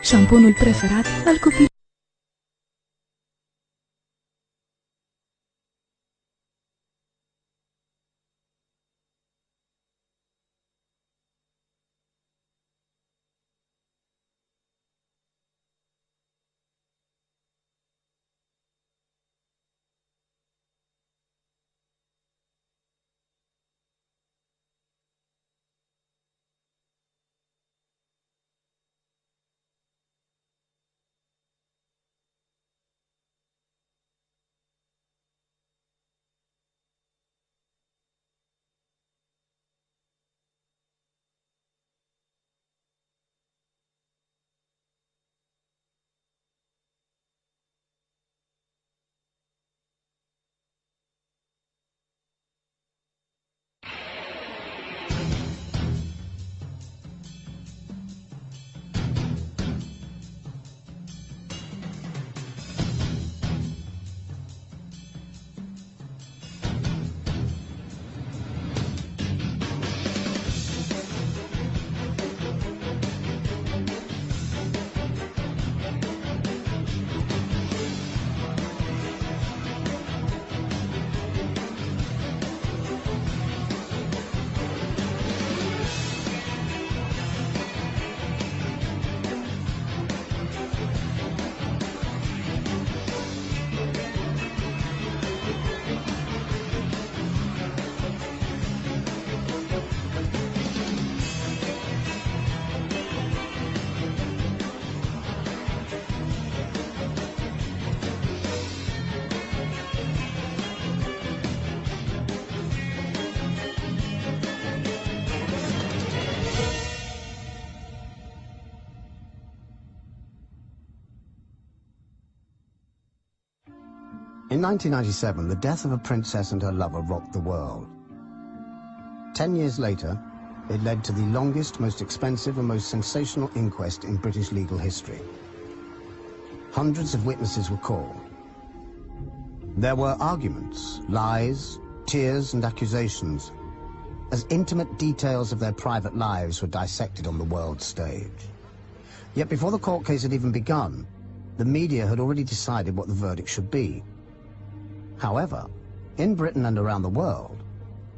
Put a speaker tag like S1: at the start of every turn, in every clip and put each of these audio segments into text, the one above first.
S1: șamponul preferat al copilului.
S2: In 1997, the death of a princess and her lover rocked the world. 10 years later, it led to the longest, most expensive and most sensational inquest in British legal history. Hundreds of witnesses were called. There were arguments, lies, tears and accusations, as intimate details of their private lives were dissected on the world stage. Yet before the court case had even begun, the media had already decided what the verdict should be. However, in Britain and around the world,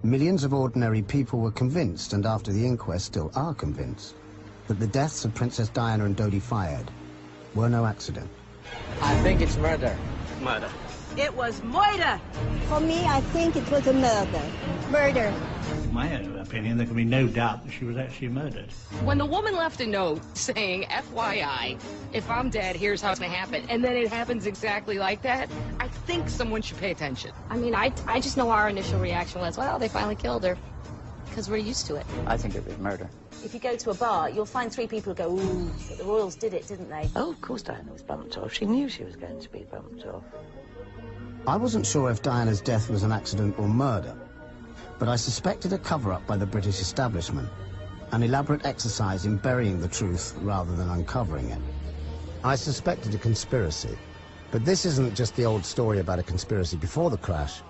S2: millions of ordinary people were convinced, and after the inquest still are convinced, that the deaths of Princess Diana and Dodi Fayed were no accident.
S3: I think it's murder.
S4: Murder.
S5: It was murder.
S6: For me, I think it was a murder. Murder.
S4: In my opinion, there can be no doubt that she was actually murdered.
S7: When the woman left a note saying, FYI, if I'm dead, here's how it's gonna happen, and then it happens exactly like that, I think someone should pay attention.
S8: I mean, I just know our initial reaction was, well, they finally killed her, because we're used to it.
S3: I think it was murder.
S9: If you go to a bar, you'll find 3 people who go, ooh, but the royals did it, didn't they?
S3: Oh, of course Diana was bumped off. She knew she was going to be bumped off.
S2: I wasn't sure if Diana's death was an accident or murder, but I suspected a cover-up by the British establishment, an elaborate exercise in burying the truth rather than uncovering it. I suspected a conspiracy, but this isn't just the old story about a conspiracy before the crash.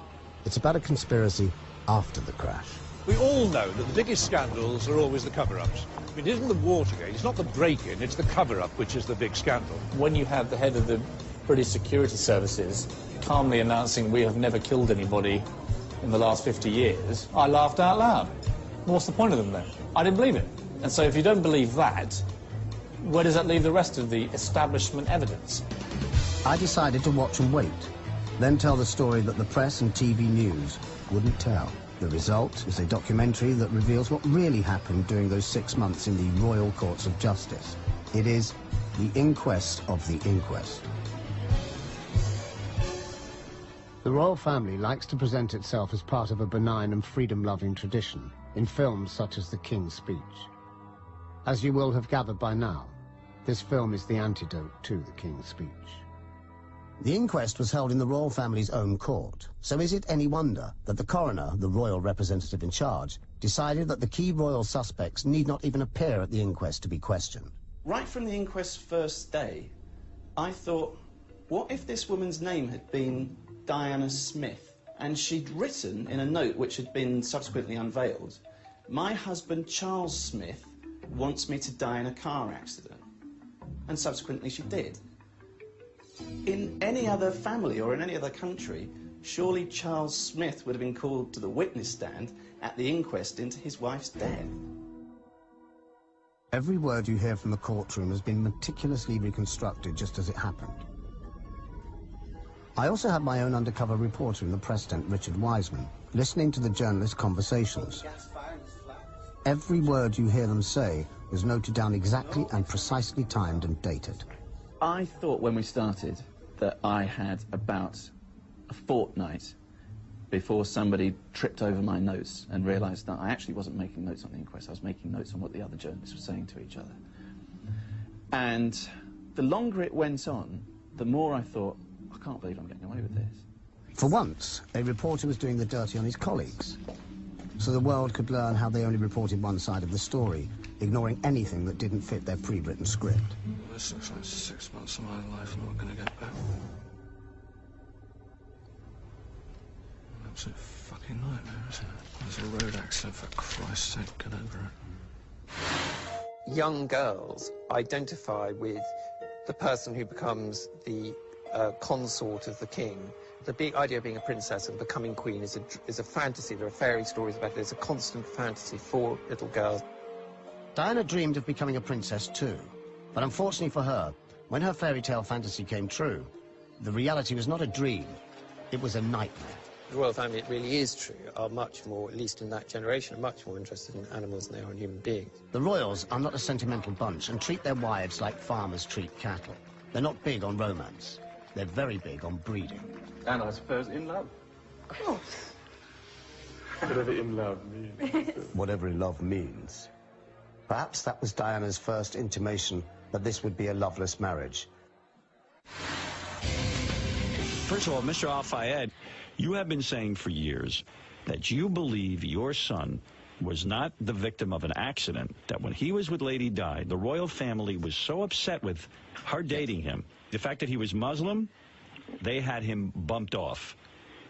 S2: It's about a conspiracy after the crash.
S10: We all know that the biggest scandals are always the cover-ups. I mean, it isn't the Watergate, it's not the break-in, it's the cover-up which is the big scandal.
S11: When you have the head of the British security services calmly announcing we have never killed anybody in the last 50 years, I laughed out loud. What's the point of them then? I didn't believe it. And so if you don't believe that, where does that leave the rest of the establishment evidence?
S2: I decided to watch and wait, then tell the story that the press and TV news wouldn't tell. The result is a documentary that reveals what really happened during those 6 months in the Royal Courts of Justice. It is The Inquest of the Inquest. The royal family likes to present itself as part of a benign and freedom-loving tradition in films such as The King's Speech. As you will have gathered by now, this film is the antidote to The King's Speech. The inquest was held in the royal family's own court, so is it any wonder that the coroner, the royal representative in charge, decided that the key royal suspects need not even appear at the inquest to be questioned?
S12: Right from the inquest's first day, I thought, what if this woman's name had been Diana Smith, and she'd written in a note which had been subsequently unveiled, "My husband Charles Smith wants me to die in a car accident." and subsequently she did. In any other family or in any other country, surely Charles Smith would have been called to the witness stand at the inquest into his wife's death.
S2: Every word you hear from the courtroom has been meticulously reconstructed just as it happened. I also had my own undercover reporter in the press tent, Richard Wiseman, listening to the journalists' conversations. Every word you hear them say was noted down exactly and precisely timed and dated.
S12: I thought when we started that I had about a fortnight before somebody tripped over my notes and realised that I actually wasn't making notes on the inquest, I was making notes on what the other journalists were saying to each other. And the longer it went on, the more I thought, I can't believe I'm getting away with this.
S2: For once, a reporter was doing the dirty on his colleagues, so the world could learn how they only reported one side of the story, ignoring anything that didn't fit their pre-written script.
S13: This looks like 6 months of my life I'm not going to get back. An absolute fucking nightmare, isn't it? There's a road accident, for Christ's sake, get over it.
S14: Young girls identify with the person who becomes the consort of the king. The big idea of being a princess and becoming queen is a fantasy. There are fairy stories about it. It's a constant fantasy for little girls.
S2: Diana dreamed of becoming a princess too, but unfortunately for her, when her fairy tale fantasy came true, the reality was not a dream, it was a nightmare.
S14: The royal family, it really is true, are much more, at least in that generation, are much more interested in animals than they are in human beings.
S2: The royals are not a sentimental bunch and treat their wives like farmers treat cattle. They're not big on romance. They're very big on breeding.
S13: And I suppose in love. Of course. Whatever in love means.
S2: Whatever in love means. Perhaps that was Diana's first intimation that this would be a loveless marriage.
S15: First of all, Mr. Al-Fayed, you have been saying for years that you believe your son was not the victim of an accident, that when he was with Lady Di, the royal family was so upset with her dating him. The fact that he was Muslim, they had him bumped off.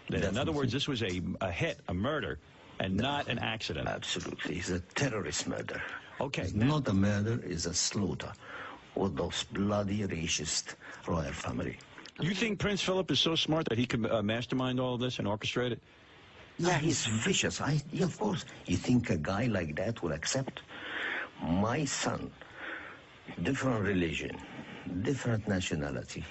S15: In other words, this was a hit, a murder, and not an accident.
S16: Absolutely. It's a terrorist murder.
S15: Okay.
S16: It's not a murder, it's a slaughter of those bloody racist royal family.
S15: You think Prince Philip is so smart that he could mastermind all of this and orchestrate it?
S16: Yeah, he's vicious. Yeah, of course. You think a guy like that will accept? My son, different religion, different nationality,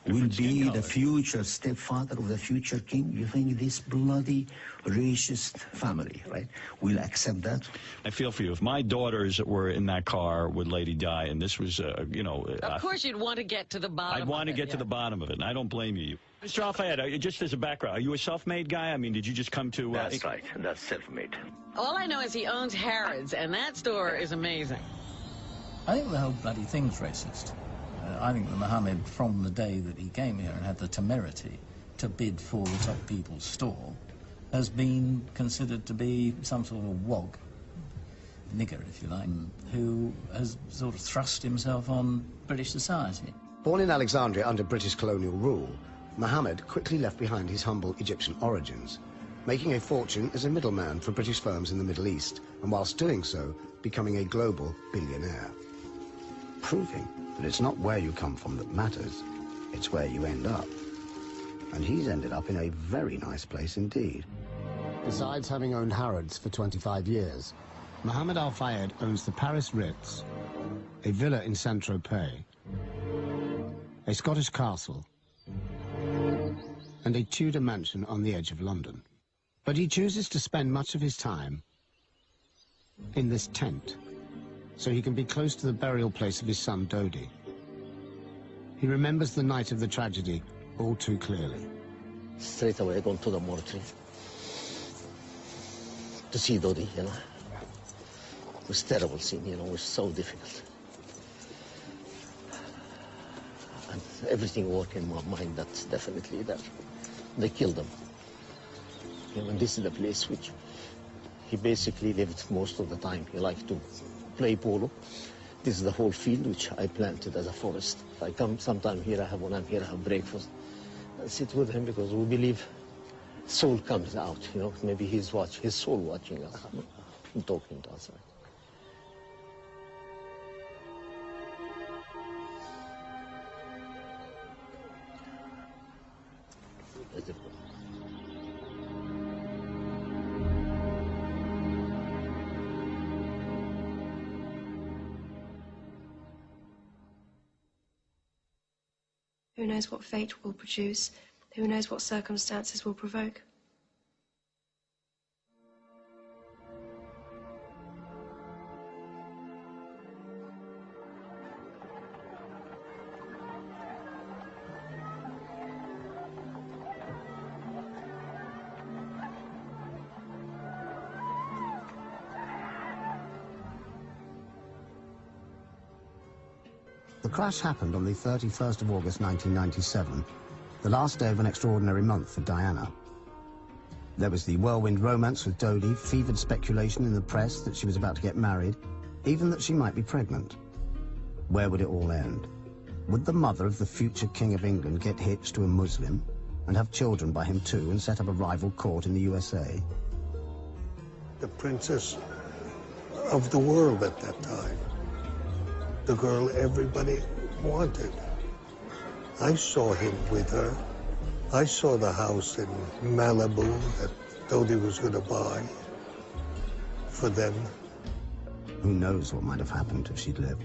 S16: will be the future stepfather of the future king. You think this bloody racist family, right, will accept that?
S15: I feel for you. If my daughters were in that car with Lady Di and this was, you know...
S17: Of course you'd want to get to the bottom of it.
S15: I'd want to get to the bottom of it, and I don't blame you. Mr. Al-Fayed, just as a background, are you a self-made guy? I mean, did you just come to...
S16: That's right, that's self-made.
S17: All I know is he owns Harrods, and that store is amazing.
S18: I think the whole bloody thing's racist. I think that Mohammed, from the day that he came here and had the temerity to bid for the top people's store, has been considered to be some sort of wog, nigger, if you like, who has sort of thrust himself on British society.
S2: Born in Alexandria under British colonial rule, Mohammed quickly left behind his humble Egyptian origins, making a fortune as a middleman for British firms in the Middle East, and whilst doing so, becoming a global billionaire. Proving that it's not where you come from that matters, it's where you end up. And he's ended up in a very nice place indeed. Besides having owned Harrods for 25 years, Mohammed Al-Fayed owns the Paris Ritz, a villa in Saint-Tropez, a Scottish castle, and a Tudor mansion on the edge of London. But he chooses to spend much of his time in this tent, so he can be close to the burial place of his son Dodi. He remembers the night of the tragedy all too clearly.
S19: Straight away gone to the mortuary to see Dodi, you know. It was a terrible scene, you know, it was so difficult. And everything worked in my mind, that's definitely there. They killed him. You know, and this is the place which he basically lived most of the time. He liked to play polo. This is the whole field which I planted as a forest. I come sometime here, when I'm here, I have breakfast. I sit with him because we believe soul comes out, you know. Maybe his soul watching us and talking to us. Right? as it were.
S20: Who knows what fate will produce? Who knows what circumstances will provoke?
S2: The crash happened on the 31st of August 1997, the last day of an extraordinary month for Diana. There was the whirlwind romance with Dodi, fevered speculation in the press that she was about to get married, even that she might be pregnant. Where would it all end? Would the mother of the future King of England get hitched to a Muslim and have children by him too and set up a rival court in the USA?
S21: The princess of the world at that time. The girl everybody wanted. I saw him with her. I saw the house in Malibu that Dodi was going to buy for them.
S2: Who knows what might have happened if she'd lived.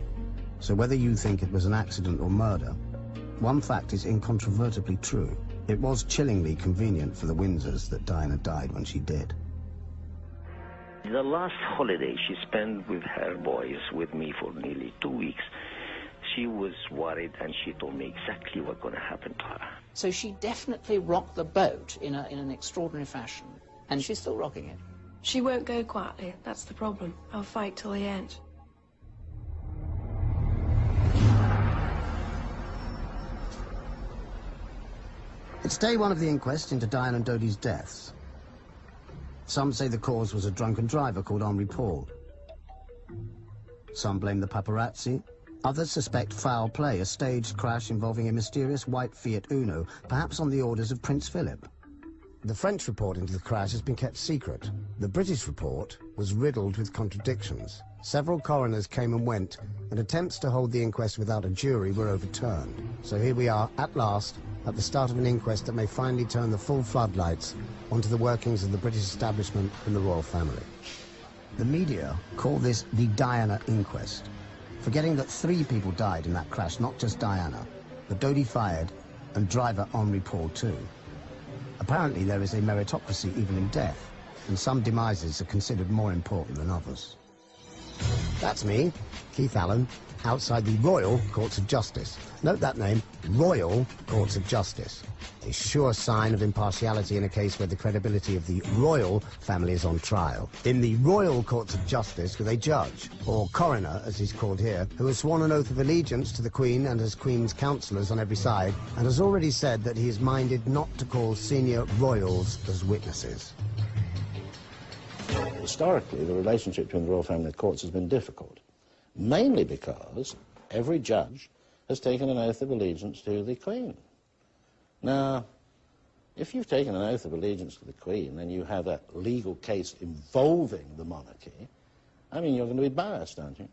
S2: So whether you think it was an accident or murder, one fact is incontrovertibly true. It was chillingly convenient for the Windsors that Diana died when she did.
S16: The last holiday she spent with her boys with me for nearly 2 weeks. She was worried and she told me exactly what's going to happen to her.
S22: So she definitely rocked the boat in an extraordinary fashion, and she's still rocking it.
S20: She won't go quietly, that's the problem. I'll fight till the end.
S2: It's day one of the inquest into Diana and Dodi's deaths. Some say the cause was a drunken driver called Henri Paul. Some blame the paparazzi. Others suspect foul play, a staged crash involving a mysterious white Fiat Uno, perhaps on the orders of Prince Philip. The French report into the crash has been kept secret. The British report was riddled with contradictions. Several coroners came and went, and attempts to hold the inquest without a jury were overturned. So here we are, at last, at the start of an inquest that may finally turn the full floodlights onto the workings of the British establishment and the royal family. The media call this the Diana inquest, forgetting that 3 people died in that crash, not just Diana, but Dodi Fayed and driver Henri Paul too. Apparently there is a meritocracy even in death, and some demises are considered more important than others. That's me, Keith Allen, outside the Royal Courts of Justice. Note that name, Royal Courts of Justice. A sure sign of impartiality in a case where the credibility of the royal family is on trial. In the Royal Courts of Justice with a judge, or coroner as he's called here, who has sworn an oath of allegiance to the Queen and as Queen's counsellors on every side, and has already said that he is minded not to call senior royals as witnesses.
S19: Historically, the relationship between the royal family and the courts has been difficult, mainly because every judge has taken an oath of allegiance to the Queen. Now, if you've taken an oath of allegiance to the Queen and you have a legal case involving the monarchy, I mean, you're going to be biased, aren't you?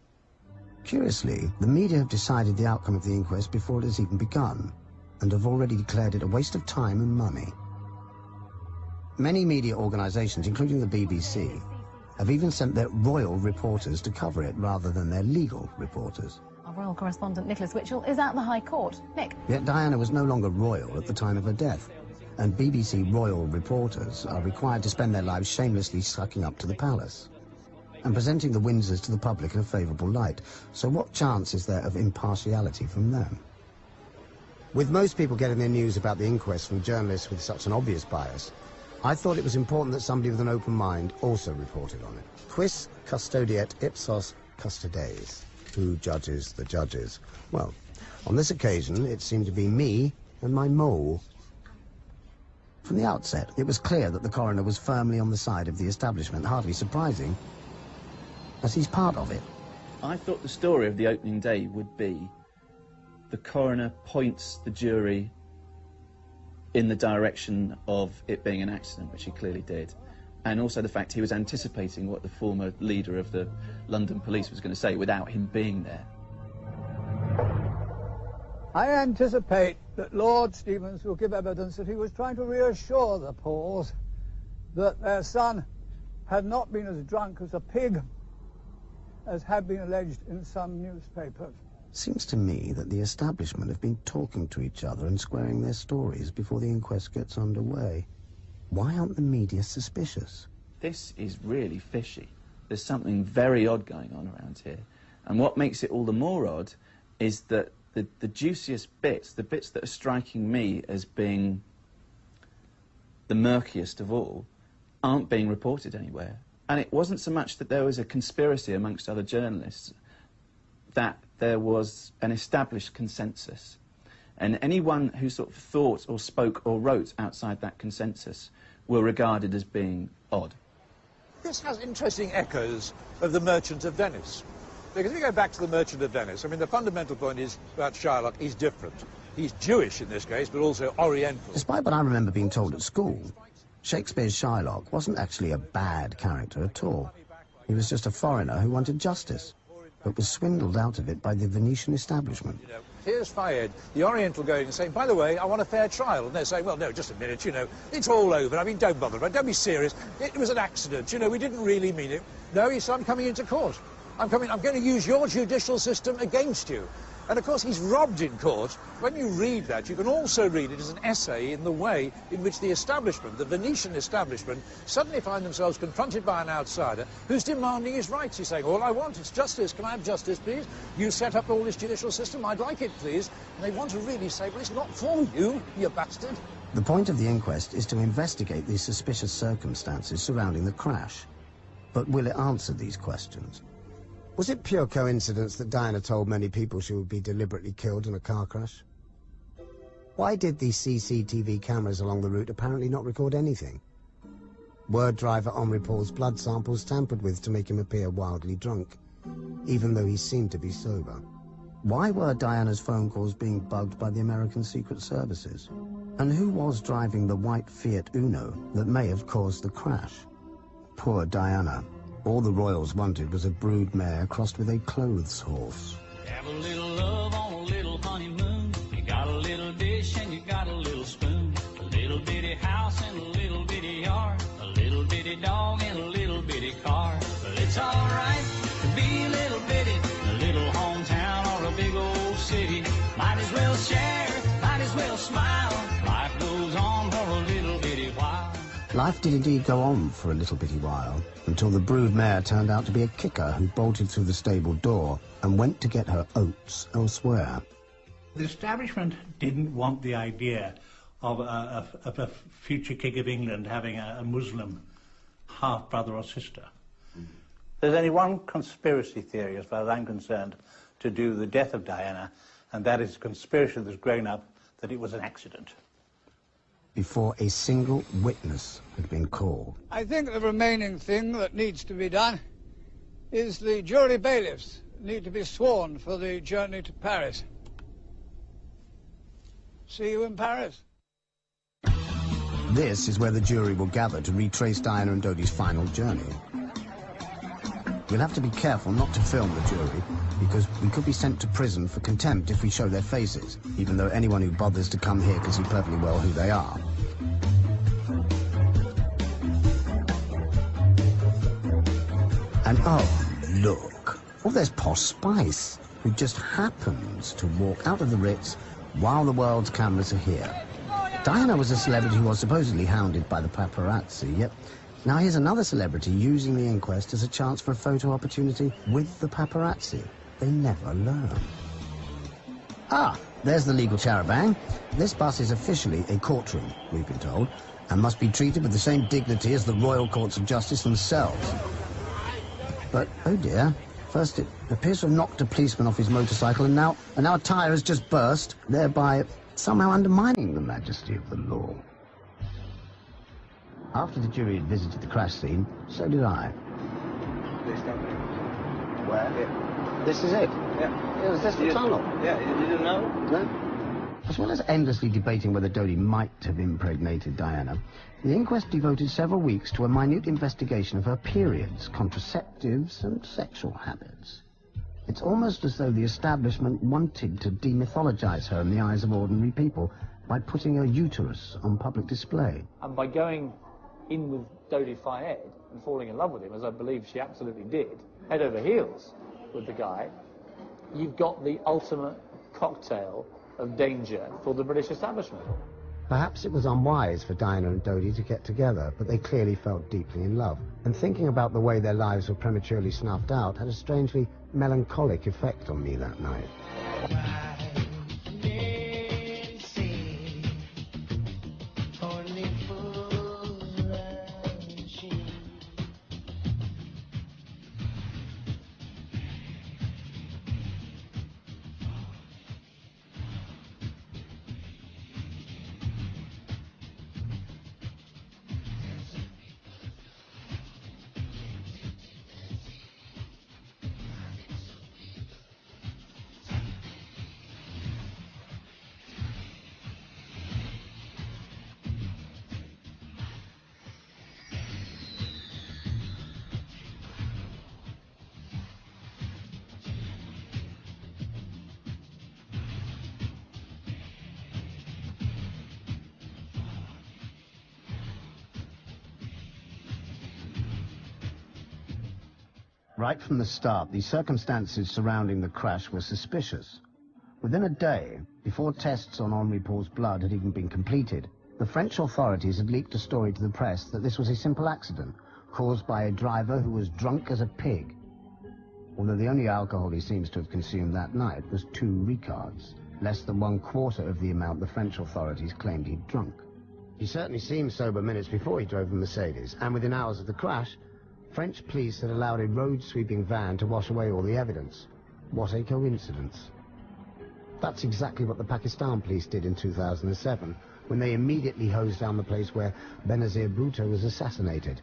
S2: Curiously, the media have decided the outcome of the inquest before it has even begun, and have already declared it a waste of time and money. Many media organisations, including the BBC, have even sent their royal reporters to cover it rather than their legal reporters.
S23: Our royal correspondent Nicholas Witchell is at the High Court. Nick.
S2: Yet Diana was no longer royal at the time of her death, and BBC royal reporters are required to spend their lives shamelessly sucking up to the palace and presenting the Windsors to the public in a favourable light. So what chance is there of impartiality from them? With most people getting their news about the inquest from journalists with such an obvious bias, I thought it was important that somebody with an open mind also reported on it. Quis custodiet ipsos custodes? Who judges the judges? Well, on this occasion, it seemed to be me and my mole. From the outset, it was clear that the coroner was firmly on the side of the establishment, hardly surprising, as he's part of it.
S12: I thought the story of the opening day would be the coroner points the jury in the direction of it being an accident, which he clearly did, and also the fact he was anticipating what the former leader of the London police was going to say without him being there.
S1: I anticipate that Lord Stevens will give evidence that he was trying to reassure the Pauls that their son had not been as drunk as a pig as had been alleged in some newspapers.
S2: Seems to me that the establishment have been talking to each other and squaring their stories before the inquest gets underway. Why aren't the media suspicious?
S12: This is really fishy. There's something very odd going on around here. And what makes it all the more odd is that the juiciest bits, the bits that are striking me as being the murkiest of all, aren't being reported anywhere. And it wasn't so much that there was a conspiracy amongst other journalists, that there was an established consensus. And anyone who sort of thought or spoke or wrote outside that consensus were regarded as being odd.
S10: This has interesting echoes of The Merchant of Venice. Because if you go back to The Merchant of Venice, I mean, the fundamental point is about Shylock, he's different. He's Jewish in this case, but also Oriental.
S2: Despite what I remember being told at school, Shakespeare's Shylock wasn't actually a bad character at all. He was just a foreigner who wanted justice, but was swindled out of it by the Venetian establishment.
S10: You know, here's Fayed, the Oriental, going and saying, by the way, I want a fair trial. And they're saying, well, no, just a minute, you know, it's all over. I mean, don't bother, don't be serious. It was an accident, you know, we didn't really mean it. No, he said, I'm coming into court. I'm going to use your judicial system against you. And, of course, he's robbed in court. When you read that, you can also read it as an essay in the way in which the establishment, the Venetian establishment, suddenly find themselves confronted by an outsider who's demanding his rights. He's saying, all I want is justice. Can I have justice, please? You set up all this judicial system. I'd like it, please. And they want to really say, well, it's not for you, you bastard.
S2: The point of the inquest is to investigate the suspicious circumstances surrounding the crash. But will it answer these questions? Was it pure coincidence that Diana told many people she would be deliberately killed in a car crash? Why did the CCTV cameras along the route apparently not record anything? Were driver Henri Paul's blood samples tampered with to make him appear wildly drunk, even though he seemed to be sober? Why were Diana's phone calls being bugged by the American Secret Services? And who was driving the white Fiat Uno that may have caused the crash? Poor Diana. All the royals wanted was a brood mare crossed with a clothes horse.
S5: Have a little love on a little honeymoon. You got a little dish and you got a little spoon. A little bitty house and a little bitty yard. A little bitty dog and a little bitty car. But it's alright to be a little bitty. A little hometown or a big old city. Might as well share, might as well smile. Life goes on for a little bitty while.
S2: Life did indeed go on for a little bitty while, until the brood mare turned out to be a kicker who bolted through the stable door and went to get her oats elsewhere.
S4: The establishment didn't want the idea of a future King of England having a Muslim half-brother or sister. There's only one conspiracy theory, as far as I'm concerned, to do the death of Diana, and that is a conspiracy that's grown up that it was an accident.
S2: Before a single witness had been called.
S1: I think the remaining thing that needs to be done is the jury bailiffs need to be sworn for the journey to Paris. See you in Paris.
S2: This is where the jury will gather to retrace Diana and Dodi's final journey. We'll have to be careful not to film the jury, because we could be sent to prison for contempt if we show their faces, even though anyone who bothers to come here can see perfectly well who they are. And oh, look. Well, there's Posh Spice, who just happens to walk out of the Ritz while the world's cameras are here. Diana was a celebrity who was supposedly hounded by the paparazzi, yet now here's another celebrity using the inquest as a chance for a photo opportunity with the paparazzi. They never learn. Ah, there's the legal charabanc. This bus is officially a courtroom, we've been told, and must be treated with the same dignity as the royal courts of justice themselves. But, oh dear, first it appears to have knocked a policeman off his motorcycle, and now a tyre has just burst, thereby somehow undermining the majesty of the law. After the jury had visited the crash scene, so did I.
S6: This company.
S2: Where?
S6: Yeah.
S2: This is it?
S6: Yeah.
S2: It was just the tunnel.
S6: Yeah, you didn't know?
S2: No. As well as endlessly debating whether Dodi might have impregnated Diana, the inquest devoted several weeks to a minute investigation of her periods, contraceptives, and sexual habits. It's almost as though the establishment wanted to demythologize her in the eyes of ordinary people by putting her uterus on public display.
S11: And by going in with Dodi Fayed and falling in love with him, as I believe she absolutely did, head over heels with the guy, you've got the ultimate cocktail of danger for the British establishment.
S2: Perhaps it was unwise for Diana and Dodi to get together, but they clearly felt deeply in love. And thinking about the way their lives were prematurely snuffed out had a strangely melancholic effect on me that night. Right from the start, the circumstances surrounding the crash were suspicious. Within a day, before tests on Henri Paul's blood had even been completed, the French authorities had leaked a story to the press that this was a simple accident caused by a driver who was drunk as a pig. Although the only alcohol he seems to have consumed that night was 2 Ricards, less than 1/4 of the amount the French authorities claimed he'd drunk. He certainly seemed sober minutes before he drove the Mercedes, and within hours of the crash, French police had allowed a road-sweeping van to wash away all the evidence. What a coincidence. That's exactly what the Pakistan police did in 2007, when they immediately hosed down the place where Benazir Bhutto was assassinated.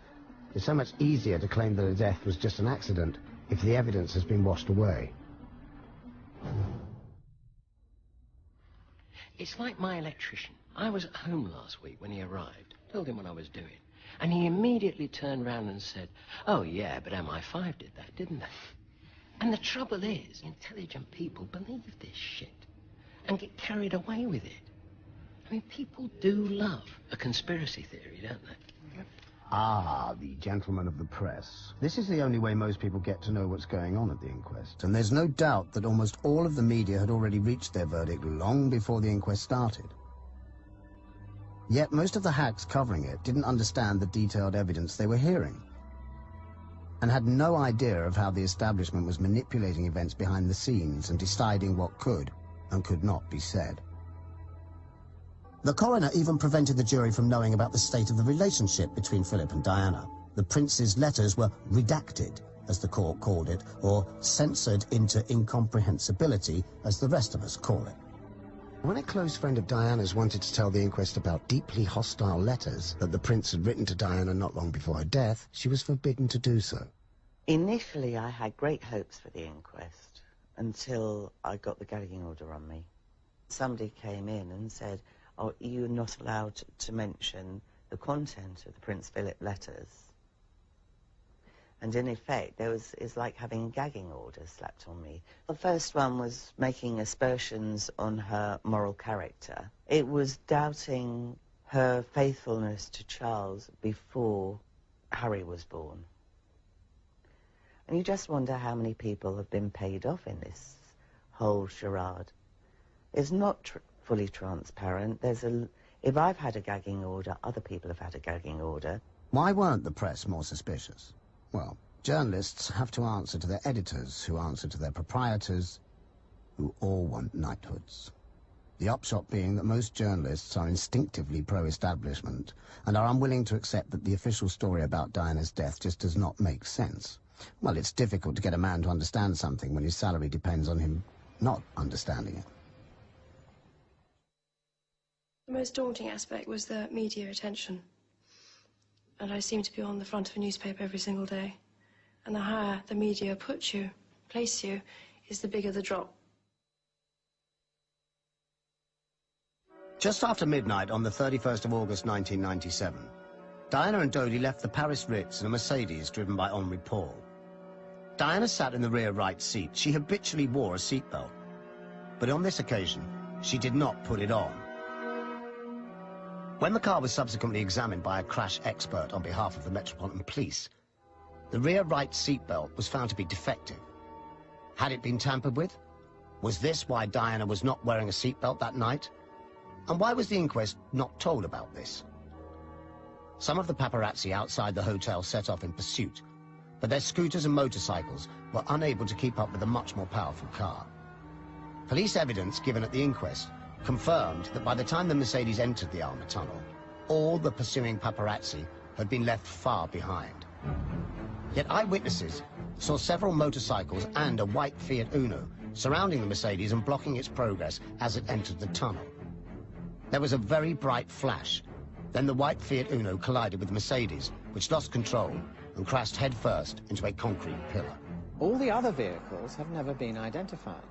S2: It's so much easier to claim that a death was just an accident if the evidence has been washed away.
S7: It's like my electrician. I was at home last week when he arrived, told him what I was doing. And he immediately turned round and said, "Oh, yeah, but MI5 did that, didn't they?" And the trouble is, intelligent people believe this shit and get carried away with it. I mean, people do love a conspiracy theory, don't they?
S2: Ah, the gentleman of the press. This is the only way most people get to know what's going on at the inquest. And there's no doubt that almost all of the media had already reached their verdict long before the inquest started. Yet most of the hacks covering it didn't understand the detailed evidence they were hearing, and had no idea of how the establishment was manipulating events behind the scenes and deciding what could and could not be said. The coroner even prevented the jury from knowing about the state of the relationship between Philip and Diana. The prince's letters were redacted, as the court called it, or censored into incomprehensibility, as the rest of us call it. When a close friend of Diana's wanted to tell the inquest about deeply hostile letters that the prince had written to Diana not long before her death, she was forbidden to do so.
S3: Initially, I had great hopes for the inquest until I got the gagging order on me. Somebody came in and said, "Oh, you're not allowed to mention the content of the Prince Philip letters." And in effect, it's like having a gagging order slapped on me. The first one was making aspersions on her moral character. It was doubting her faithfulness to Charles before Harry was born. And you just wonder how many people have been paid off in this whole charade. It's not fully transparent. If I've had a gagging order, other people have had a gagging order.
S2: Why weren't the press more suspicious? Well, journalists have to answer to their editors, who answer to their proprietors, who all want knighthoods. The upshot being that most journalists are instinctively pro-establishment and are unwilling to accept that the official story about Diana's death just does not make sense. Well, it's difficult to get a man to understand something when his salary depends on him not understanding it.
S20: The most daunting aspect was the media attention. And I seemed to be on the front of a newspaper every single day. And the higher the media puts you, place you, is the bigger the drop.
S2: Just after midnight on the 31st of August 1997, Diana and Dodi left the Paris Ritz in a Mercedes driven by Henri Paul. Diana sat in the rear right seat. She habitually wore a seatbelt, but on this occasion, she did not put it on. When the car was subsequently examined by a crash expert on behalf of the Metropolitan Police, the rear right seatbelt was found to be defective. Had it been tampered with? Was this why Diana was not wearing a seatbelt that night? And why was the inquest not told about this? Some of the paparazzi outside the hotel set off in pursuit, but their scooters and motorcycles were unable to keep up with a much more powerful car. Police evidence given at the inquest confirmed that by the time the Mercedes entered the Alma Tunnel, all the pursuing paparazzi had been left far behind. Yet eyewitnesses saw several motorcycles and a white Fiat Uno surrounding the Mercedes and blocking its progress as it entered the tunnel. There was a very bright flash. Then the white Fiat Uno collided with the Mercedes, which lost control and crashed headfirst into a concrete pillar.
S8: All the other vehicles have never been identified.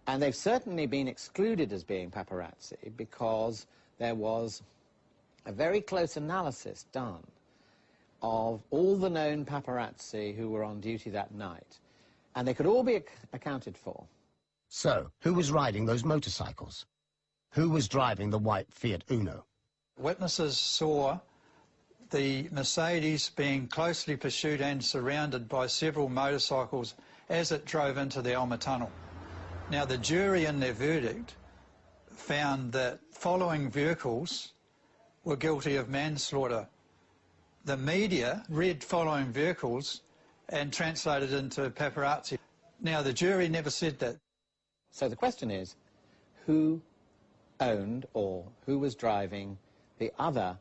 S8: And they've certainly been excluded as being paparazzi because there was a very close analysis done of all the known paparazzi who were on duty that night, and they could all be accounted for.
S2: So, who was riding those motorcycles? Who was driving the white Fiat Uno?
S9: Witnesses saw the Mercedes being closely pursued and surrounded by several motorcycles as it drove into the Alma Tunnel. Now, the jury in their verdict found that following vehicles were guilty of manslaughter. The media read following vehicles and translated into paparazzi. Now, the jury never said that.
S8: So the question is, who owned or who was driving the other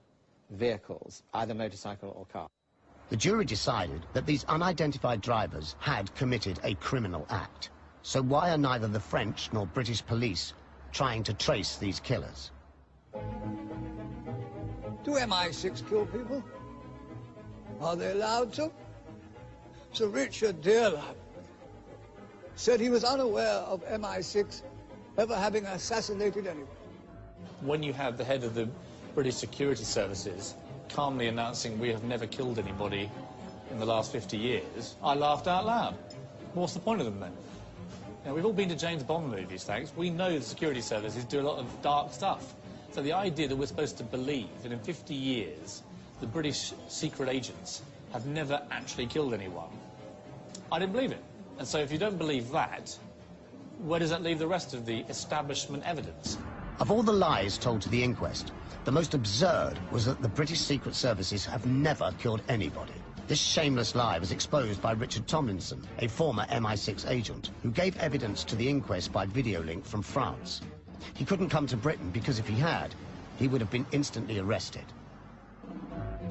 S8: vehicles, either motorcycle or car?
S2: The jury decided that these unidentified drivers had committed a criminal act. So why are neither the French nor British police trying to trace these killers?
S1: Do MI6 kill people? Are they allowed to? Sir Richard Dearlove said he was unaware of MI6 ever having assassinated anyone.
S11: When you have the head of the British security services calmly announcing we have never killed anybody in the last 50 years, I laughed out loud. What's the point of them then? Now, we've all been to James Bond movies, thanks. We know the security services do a lot of dark stuff. So the idea that we're supposed to believe that in 50 years the British secret agents have never actually killed anyone, I didn't believe it. And so if you don't believe that, where does that leave the rest of the establishment evidence?
S2: Of all the lies told to the inquest, the most absurd was that the British Secret Services have never killed anybody. This shameless lie was exposed by Richard Tomlinson, a former MI6 agent, who gave evidence to the inquest by video link from France. He couldn't come to Britain because if he had, he would have been instantly arrested.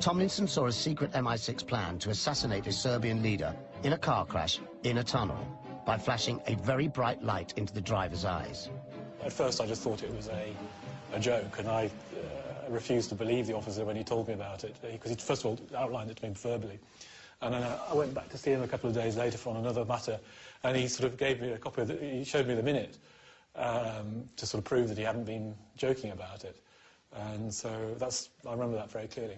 S2: Tomlinson saw a secret MI6 plan to assassinate a Serbian leader in a car crash in a tunnel by flashing a very bright light into the driver's eyes.
S11: At first I just thought it was a joke, and I refused to believe the officer when he told me about it, because he first of all outlined it to me verbally. And then I went back to see him a couple of days later on another matter, and he sort of gave me a copy of he showed me the minute to sort of prove that he hadn't been joking about it. And so I remember that very clearly.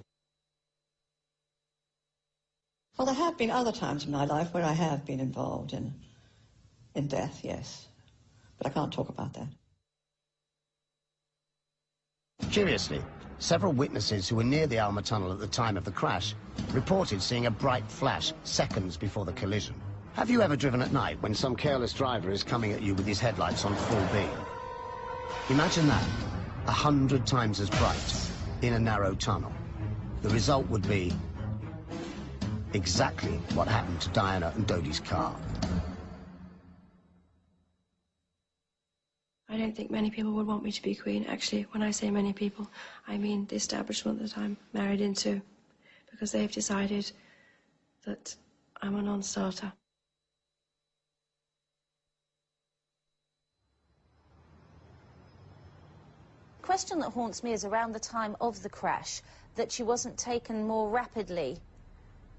S14: Well, there have been other times in my life where I have been involved in death, yes. But I can't talk about that.
S2: Curiously, several witnesses who were near the Alma Tunnel at the time of the crash reported seeing a bright flash seconds before the collision. Have you ever driven at night when some careless driver is coming at you with his headlights on full beam? Imagine that, 100 times as bright, in a narrow tunnel. The result would be exactly what happened to Diana and Dodie's car.
S20: I don't think many people would want me to be Queen. Actually, when I say many people, I mean the establishment that I'm married into, because they've decided that I'm a non-starter.
S23: The question that haunts me is around the time of the crash, that she wasn't taken more rapidly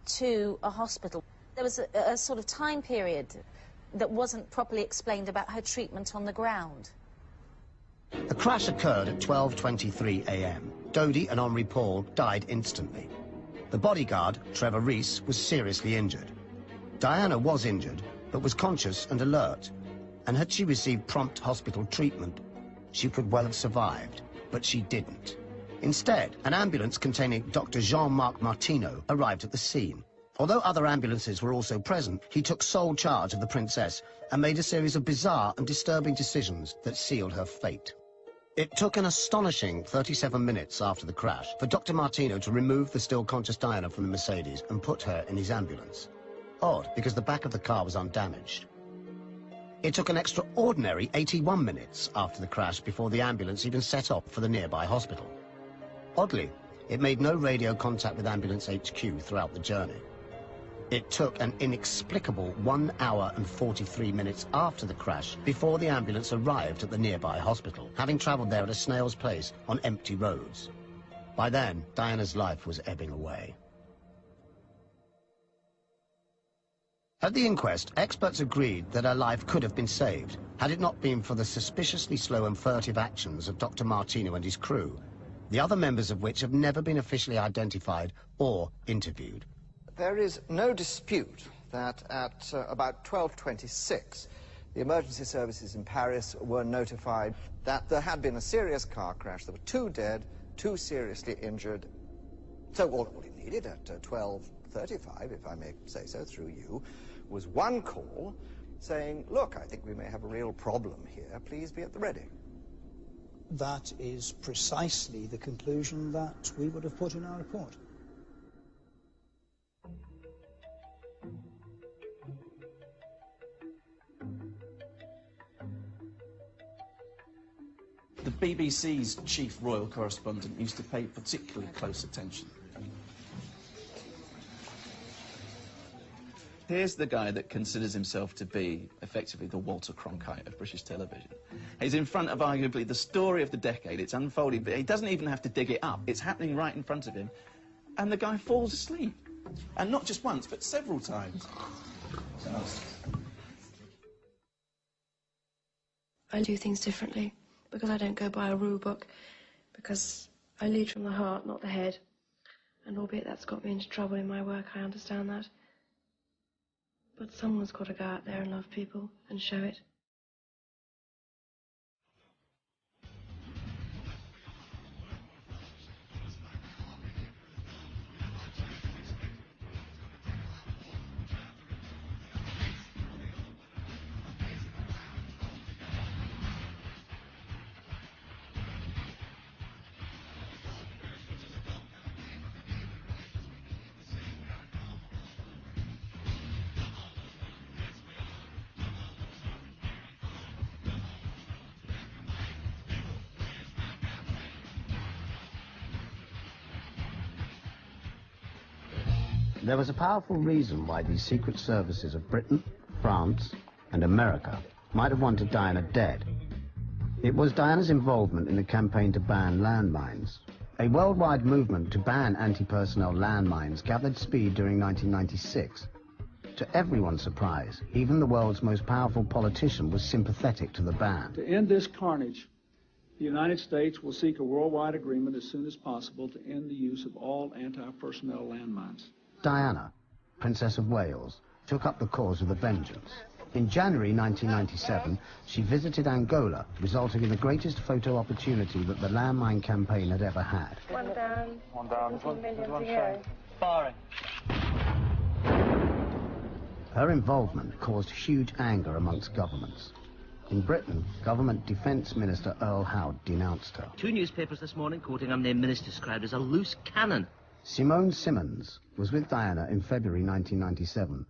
S23: to a hospital. There was a sort of time period that wasn't properly explained about her treatment on the ground.
S2: The crash occurred at 12:23 a.m. Dodie and Henri Paul died instantly. The bodyguard, Trevor Rees, was seriously injured. Diana was injured, but was conscious and alert, and had she received prompt hospital treatment, she could well have survived, but she didn't. Instead, an ambulance containing Dr. Jean-Marc Martineau arrived at the scene. Although other ambulances were also present, he took sole charge of the princess and made a series of bizarre and disturbing decisions that sealed her fate. It took an astonishing 37 minutes after the crash for Dr. Martineau to remove the still conscious Diana from the Mercedes and put her in his ambulance. Odd, because the back of the car was undamaged. It took an extraordinary 81 minutes after the crash before the ambulance even set off for the nearby hospital. Oddly, it made no radio contact with Ambulance HQ throughout the journey. It took an inexplicable 1 hour and 43 minutes after the crash before the ambulance arrived at the nearby hospital, having travelled there at a snail's pace on empty roads. By then, Diana's life was ebbing away. At the inquest, experts agreed that her life could have been saved had it not been for the suspiciously slow and furtive actions of Dr. Martineau and his crew, the other members of which have never been officially identified or interviewed.
S13: There is no dispute that at about 12:26, the emergency services in Paris were notified that there had been a serious car crash. There were 2 dead, 2 seriously injured. So all it needed at 12:35, if I may say so through you, was 1 call saying, look, I think we may have a real problem here. Please be at the ready.
S15: That is precisely the conclusion that we would have put in our report.
S12: The BBC's chief royal correspondent used to pay particularly close attention. Here's the guy that considers himself to be, effectively, the Walter Cronkite of British television. He's in front of, arguably, the story of the decade. It's unfolding, but he doesn't even have to dig it up. It's happening right in front of him. And the guy falls asleep. And not just once, but several times.
S20: I do things differently because I don't go by a rule book, because I lead from the heart, not the head. And albeit that's got me into trouble in my work, I understand that. But someone's got to go out there and love people and show it.
S2: There was a powerful reason why these secret services of Britain, France, and America might have wanted Diana dead. It was Diana's involvement in the campaign to ban landmines. A worldwide movement to ban anti-personnel landmines gathered speed during 1996. To everyone's surprise, even the world's most powerful politician was sympathetic to the ban.
S17: To end this carnage, the United States will seek a worldwide agreement as soon as possible to end the use of all anti-personnel landmines.
S2: Diana, Princess of Wales, took up the cause with a vengeance. In January 1997, she visited Angola, resulting in the greatest photo opportunity that the landmine campaign had ever had.
S20: One down.
S17: One down.
S20: One shot.
S17: Firing.
S2: Her involvement caused huge anger amongst governments. In Britain, Government Defence Minister Earl Howe denounced her.
S24: 2 newspapers this morning quoting unnamed minister described as a loose cannon.
S2: Simone Simmons was with Diana in February 1997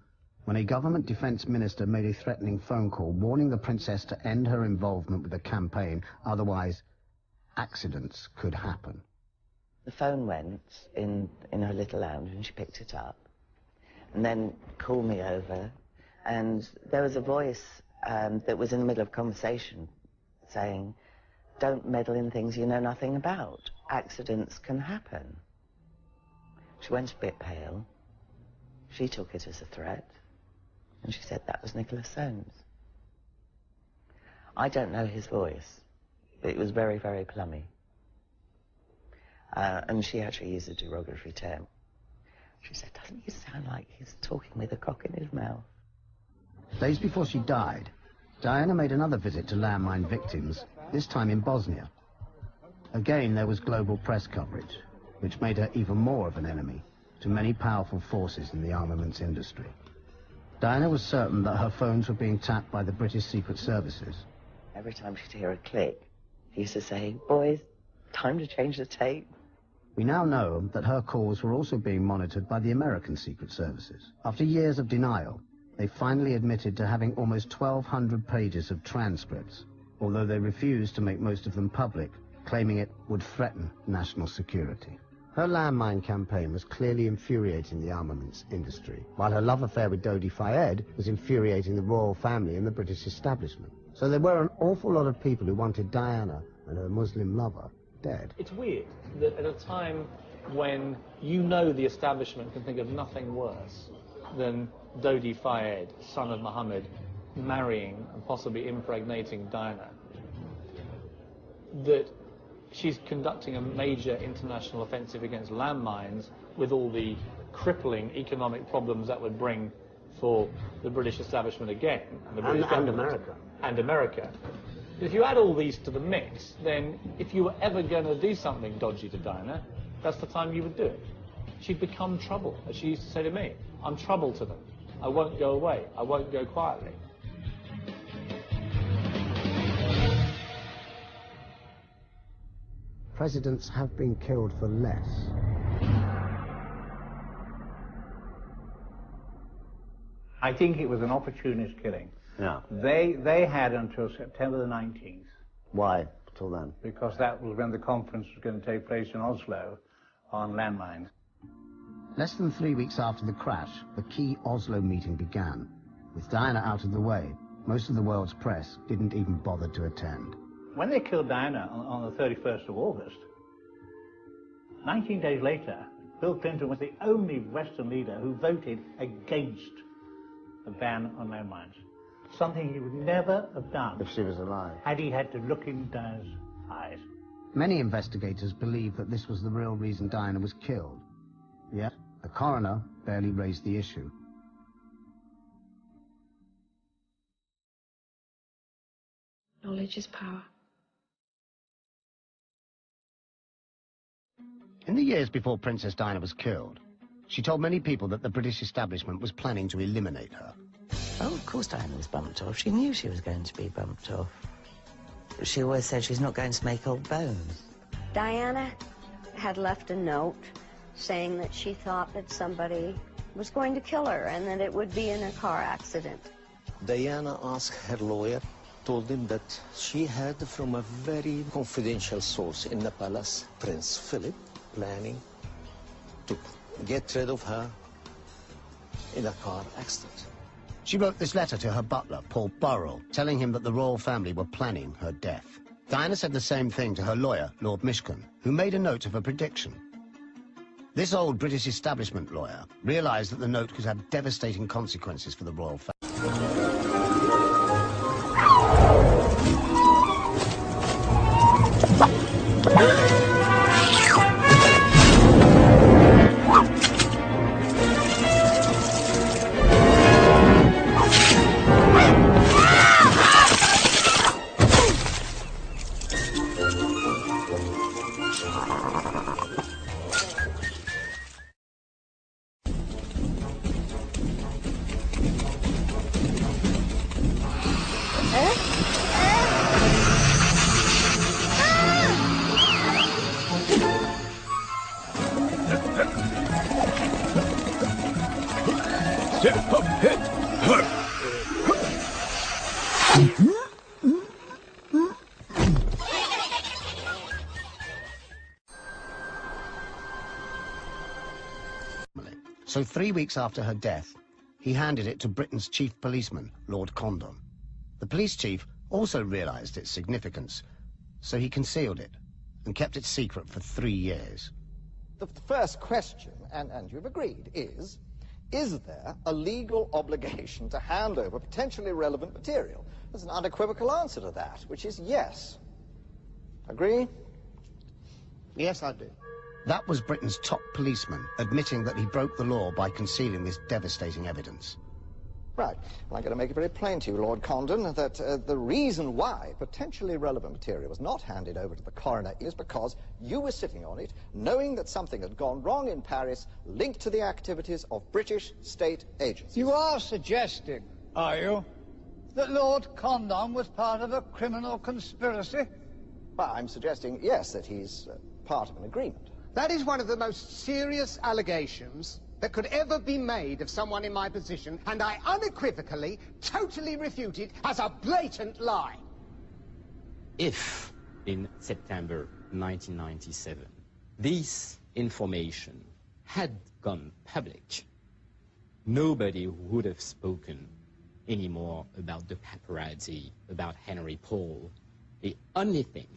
S2: when a government defence minister made a threatening phone call warning the princess to end her involvement with the campaign, otherwise accidents could happen.
S3: The phone went in her little lounge and she picked it up and then called me over, and there was a voice that was in the middle of conversation saying, don't meddle in things you know nothing about. Accidents can happen. She went a bit pale. She took it as a threat, and she said that was Nicholas Soames. I don't know his voice, but it was very, very plummy. And she actually used a derogatory term. She said, doesn't he sound like he's talking with a cock in his mouth?
S2: Days before she died, Diana made another visit to landmine victims, this time in Bosnia. Again, there was global press coverage, which made her even more of an enemy to many powerful forces in the armaments industry. Diana was certain that her phones were being tapped by the British Secret Services.
S3: Every time she'd hear a click, he used to say, boys, time to change the tape.
S2: We now know that her calls were also being monitored by the American Secret Services. After years of denial, they finally admitted to having almost 1,200 pages of transcripts, although they refused to make most of them public, claiming it would threaten national security. Her landmine campaign was clearly infuriating the armaments industry, while her love affair with Dodi Fayed was infuriating the royal family and the British establishment. So there were an awful lot of people who wanted Diana and her Muslim lover dead.
S11: It's weird that at a time when you know the establishment can think of nothing worse than Dodi Fayed, son of Muhammad, marrying and possibly impregnating Diana, that she's conducting a major international offensive against landmines with all the crippling economic problems that would bring for the British establishment again, and the British government,
S2: America.
S11: And America. If you add all these to the mix, then if you were ever going to do something dodgy to Diana, that's the time you would do it. She'd become trouble, as she used to say to me. I'm trouble to them. I won't go away. I won't go quietly.
S2: Presidents have been killed for less.
S4: I think it was an opportunist killing.
S2: Yeah.
S4: They had until September the 19th.
S2: Why till then?
S4: Because that was when the conference was going to take place in Oslo on landmines.
S2: Less than 3 weeks after the crash, the key Oslo meeting began. With Diana out of the way, most of the world's press didn't even bother to attend.
S4: When they killed Diana on the 31st of August, 19 days later, Bill Clinton was the only Western leader who voted against a ban on landmines. Something he would never have done
S2: If she was alive.
S4: had he had to look in Diana's eyes.
S2: Many investigators believe that this was the real reason Diana was killed. Yet, the coroner barely raised the issue.
S20: Knowledge is power.
S2: In the years before Princess Diana was killed, she told many people that the British establishment was planning to eliminate her.
S3: Oh, of course Diana was bumped off. She knew she was going to be bumped off. She always said she's not going to make old bones.
S16: Diana had left a note saying that she thought that somebody was going to kill her and that it would be in a car accident.
S19: Diana asked her lawyer, told him that she had from a very confidential source in the palace, Prince Philip, planning to get rid of her in a car accident.
S2: She wrote this letter to her butler, Paul Burrell, telling him that the royal family were planning her death. Diana said the same thing to her lawyer, Lord Mishcon, who made a note of her prediction. This old British establishment lawyer realized that the note could have devastating consequences for the royal family. So 3 weeks after her death, he handed it to Britain's chief policeman, Lord Condon. The police chief also realized its significance, so he concealed it and kept it secret for 3 years.
S13: The first question, and you've agreed, is there a legal obligation to hand over potentially relevant material? There's an unequivocal answer to that, which is yes. Agree?
S2: Yes, I do. That was Britain's top policeman admitting that he broke the law by concealing this devastating evidence.
S13: Right. Well, I'm going to make it very plain to you, Lord Condon, that the reason why potentially relevant material was not handed over to the coroner is because you were sitting on it, knowing that something had gone wrong in Paris linked to the activities of British state agencies.
S1: You are suggesting, are you, that Lord Condon was part of a criminal conspiracy?
S13: Well, I'm suggesting, yes, that he's part of an agreement.
S10: That is one of the most serious allegations that could ever be made of someone in my position, and I unequivocally, totally refute it as a blatant lie.
S18: If, in September 1997, this information had gone public, nobody would have spoken anymore about the paparazzi, about Henry Paul. The only thing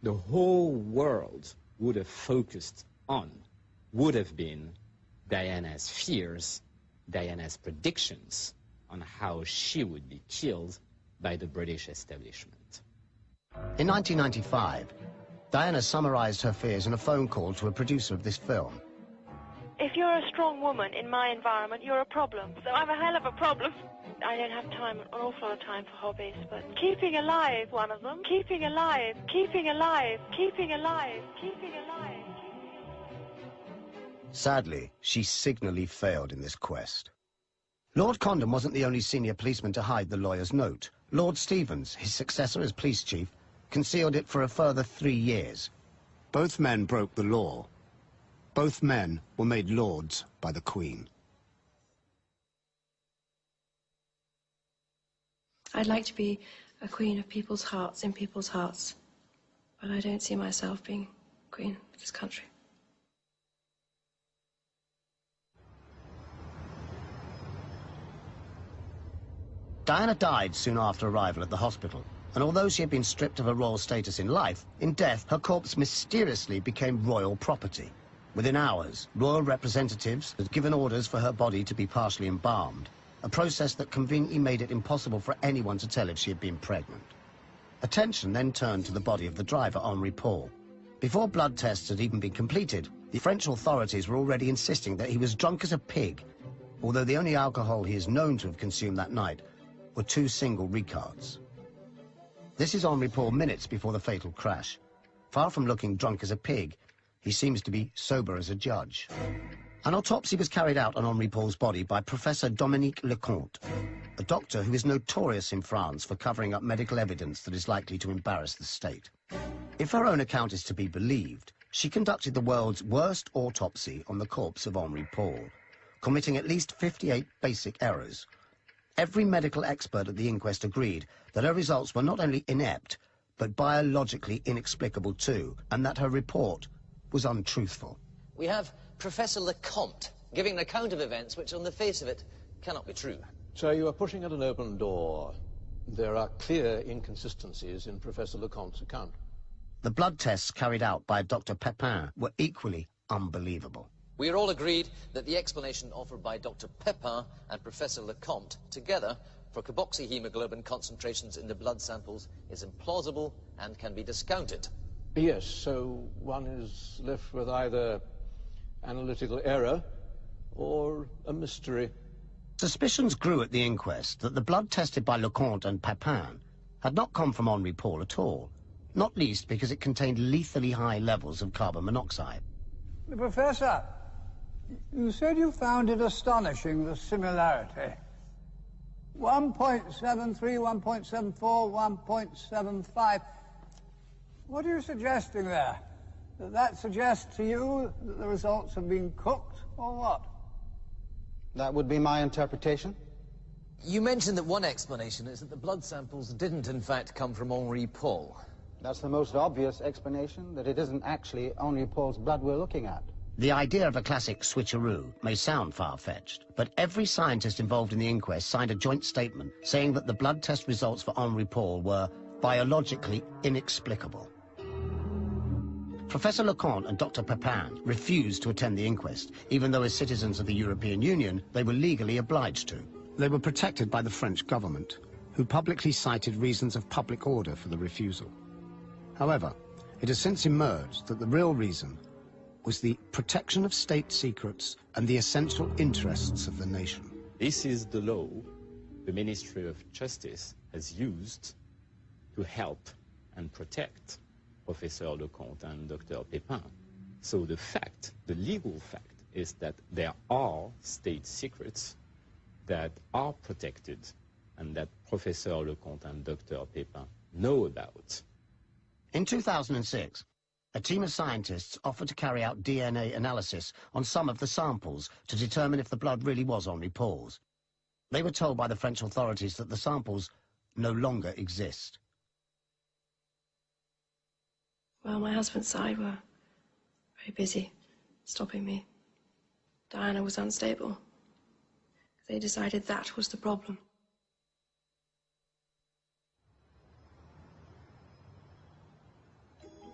S18: the whole world would have focused on would have been Diana's fears, Diana's predictions on how she would be killed by the British establishment.
S2: In 1995, Diana summarized her fears in a phone call to a producer of this film.
S21: If you're a strong woman in my environment, you're a problem. So I'm a hell of a problem. I don't have time, an awful lot of time for hobbies, but keeping alive, one of them. Keeping alive, keeping alive, keeping alive, keeping alive.
S2: Sadly, she signally failed in this quest. Lord Condon wasn't the only senior policeman to hide the lawyer's note. Lord Stevens, his successor as police chief, concealed it for a further 3 years. Both men broke the law. Both men were made lords by the Queen.
S20: I'd like to be a queen of people's hearts, in people's hearts. But I don't see myself being queen of this country.
S2: Diana died soon after arrival at the hospital, and although she had been stripped of her royal status in life, in death her corpse mysteriously became royal property. Within hours, royal representatives had given orders for her body to be partially embalmed, a process that conveniently made it impossible for anyone to tell if she had been pregnant. Attention then turned to the body of the driver, Henry Paul. Before blood tests had even been completed, the French authorities were already insisting that he was drunk as a pig, although the only alcohol he is known to have consumed that night were 2 single Ricards. This is Henry Paul minutes before the fatal crash. Far from looking drunk as a pig, he seems to be sober as a judge. An autopsy was carried out on Henry Paul's body by Professor Dominique Lecomte, a doctor who is notorious in France for covering up medical evidence that is likely to embarrass the state. If her own account is to be believed, she conducted the world's worst autopsy on the corpse of Henry Paul, committing at least 58 basic errors. Every medical expert at the inquest agreed that her results were not only inept, but biologically inexplicable too, and that her report was untruthful.
S22: We have Professor Lecomte giving an account of events which, on the face of it, cannot be true.
S25: So you are pushing at an open door. There are clear inconsistencies in Professor Lecomte's account.
S2: The blood tests carried out by Dr. Pepin were equally unbelievable.
S22: We are all agreed that the explanation offered by Dr. Pepin and Professor Lecomte together for carboxyhemoglobin concentrations in the blood samples is implausible and can be discounted.
S25: Yes, so one is left with either analytical error or a mystery.
S2: Suspicions grew at the inquest that the blood tested by Lecomte and Pepin had not come from Henry Paul at all, not least because it contained lethally high levels of carbon monoxide.
S1: Professor, you said you found it astonishing, the similarity. 1.73, 1.74, 1.75. What are you suggesting there? That suggests to you that the results have been cooked, or what?
S26: That would be my interpretation.
S22: You mentioned that one explanation is that the blood samples didn't, in fact, come from Henry Paul.
S26: That's the most obvious explanation, that it isn't actually Henry Paul's blood we're looking at.
S2: The idea of a classic switcheroo may sound far-fetched, but every scientist involved in the inquest signed a joint statement saying that the blood test results for Henry Paul were biologically inexplicable. Professor Lecomte and Dr. Pepin refused to attend the inquest, even though as citizens of the European Union, they were legally obliged to. They were protected by the French government, who publicly cited reasons of public order for the refusal. However, it has since emerged that the real reason was the protection of state secrets and the essential interests of the nation.
S18: This is the law the Ministry of Justice has used to help and protect Professor Lecomte and Dr. Pépin. So the fact, the legal fact, is that there are state secrets that are protected and that Professor Lecomte and Dr. Pépin know about.
S2: In 2006, a team of scientists offered to carry out DNA analysis on some of the samples to determine if the blood really was Henri Paul's. They were told by the French authorities that the samples no longer exist.
S20: Well, my husband's side were very busy stopping me. Diana was unstable. They decided that was the problem.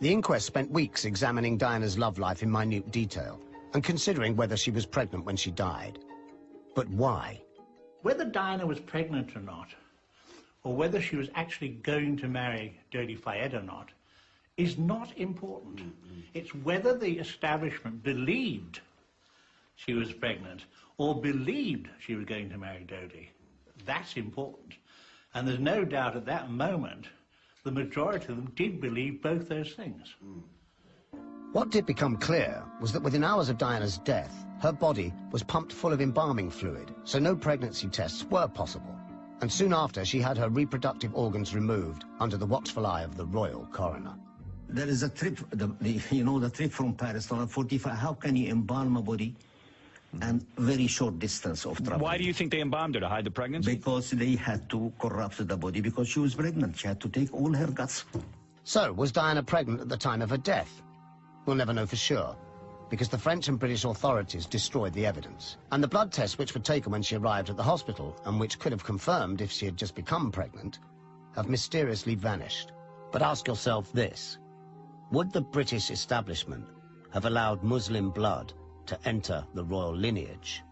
S2: The inquest spent weeks examining Diana's love life in minute detail and considering whether she was pregnant when she died. But why?
S4: Whether Diana was pregnant or not, or whether she was actually going to marry Dodi Fayed or not, is not important. It's whether the establishment believed she was pregnant or believed she was going to marry Dodi. That's important. And there's no doubt at that moment the majority of them did believe both those things.
S2: What did become clear was that within hours of Diana's death, her body was pumped full of embalming fluid, so no pregnancy tests were possible. And soon after, she had her reproductive organs removed under the watchful eye of the royal coroner.
S5: There is a trip, the trip from Paris to 45. How can you embalm a body and very short distance of travel?
S6: Why do you think they embalmed her, to hide the pregnancy?
S5: Because they had to corrupt the body because she was pregnant. She had to take all her guts.
S2: So, was Diana pregnant at the time of her death? We'll never know for sure, because the French and British authorities destroyed the evidence. And the blood tests which were taken when she arrived at the hospital, and which could have confirmed if she had just become pregnant, have mysteriously vanished. But ask yourself this: would the British establishment have allowed Muslim blood to enter the royal lineage?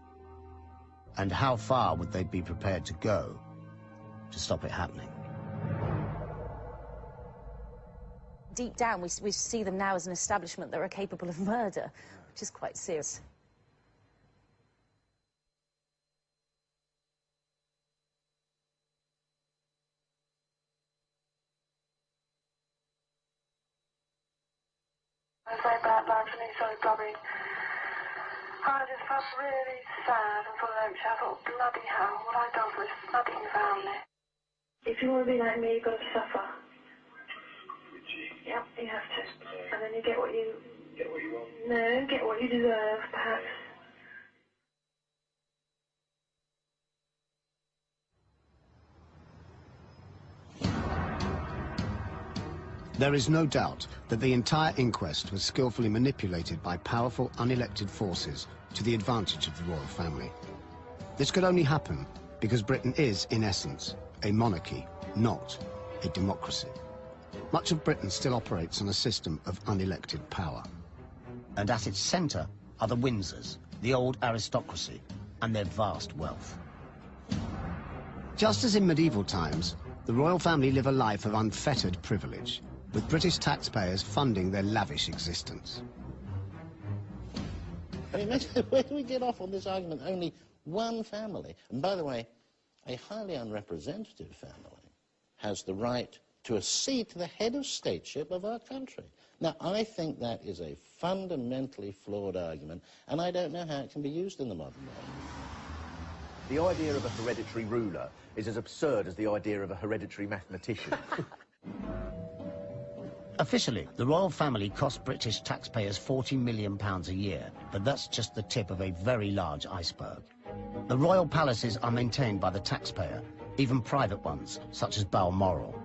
S2: And how far would they be prepared to go to stop it happening?
S23: Deep down, we see them now as an establishment that are capable of murder, which is quite serious.
S21: I was very bad life and he started blubbering. I just felt really sad and full of empty. I thought, bloody hell, what I've done for this bloody family. If you want to be like me, you've got to suffer. Yep, you have to. And then you get what you... Get what you want? No, get what you deserve, perhaps.
S2: There is no doubt that the entire inquest was skillfully manipulated by powerful, unelected forces to the advantage of the royal family. This could only happen because Britain is, in essence, a monarchy, not a democracy. Much of Britain still operates on a system of unelected power. And at its centre are the Windsors, the old aristocracy, and their vast wealth. Just as in medieval times, the royal family live a life of unfettered privilege, with British taxpayers funding their lavish existence.
S19: I mean, where do we get off on this argument? Only one family, and by the way, a highly unrepresentative family, has the right to a seat at the head of stateship of our country. Now, I think that is a fundamentally flawed argument, and I don't know how it can be used in the modern world.
S7: The idea of a hereditary ruler is as absurd as the idea of a hereditary mathematician.
S2: Officially, the royal family cost British taxpayers £40 million a year, but that's just the tip of a very large iceberg. The royal palaces are maintained by the taxpayer, even private ones, such as Balmoral.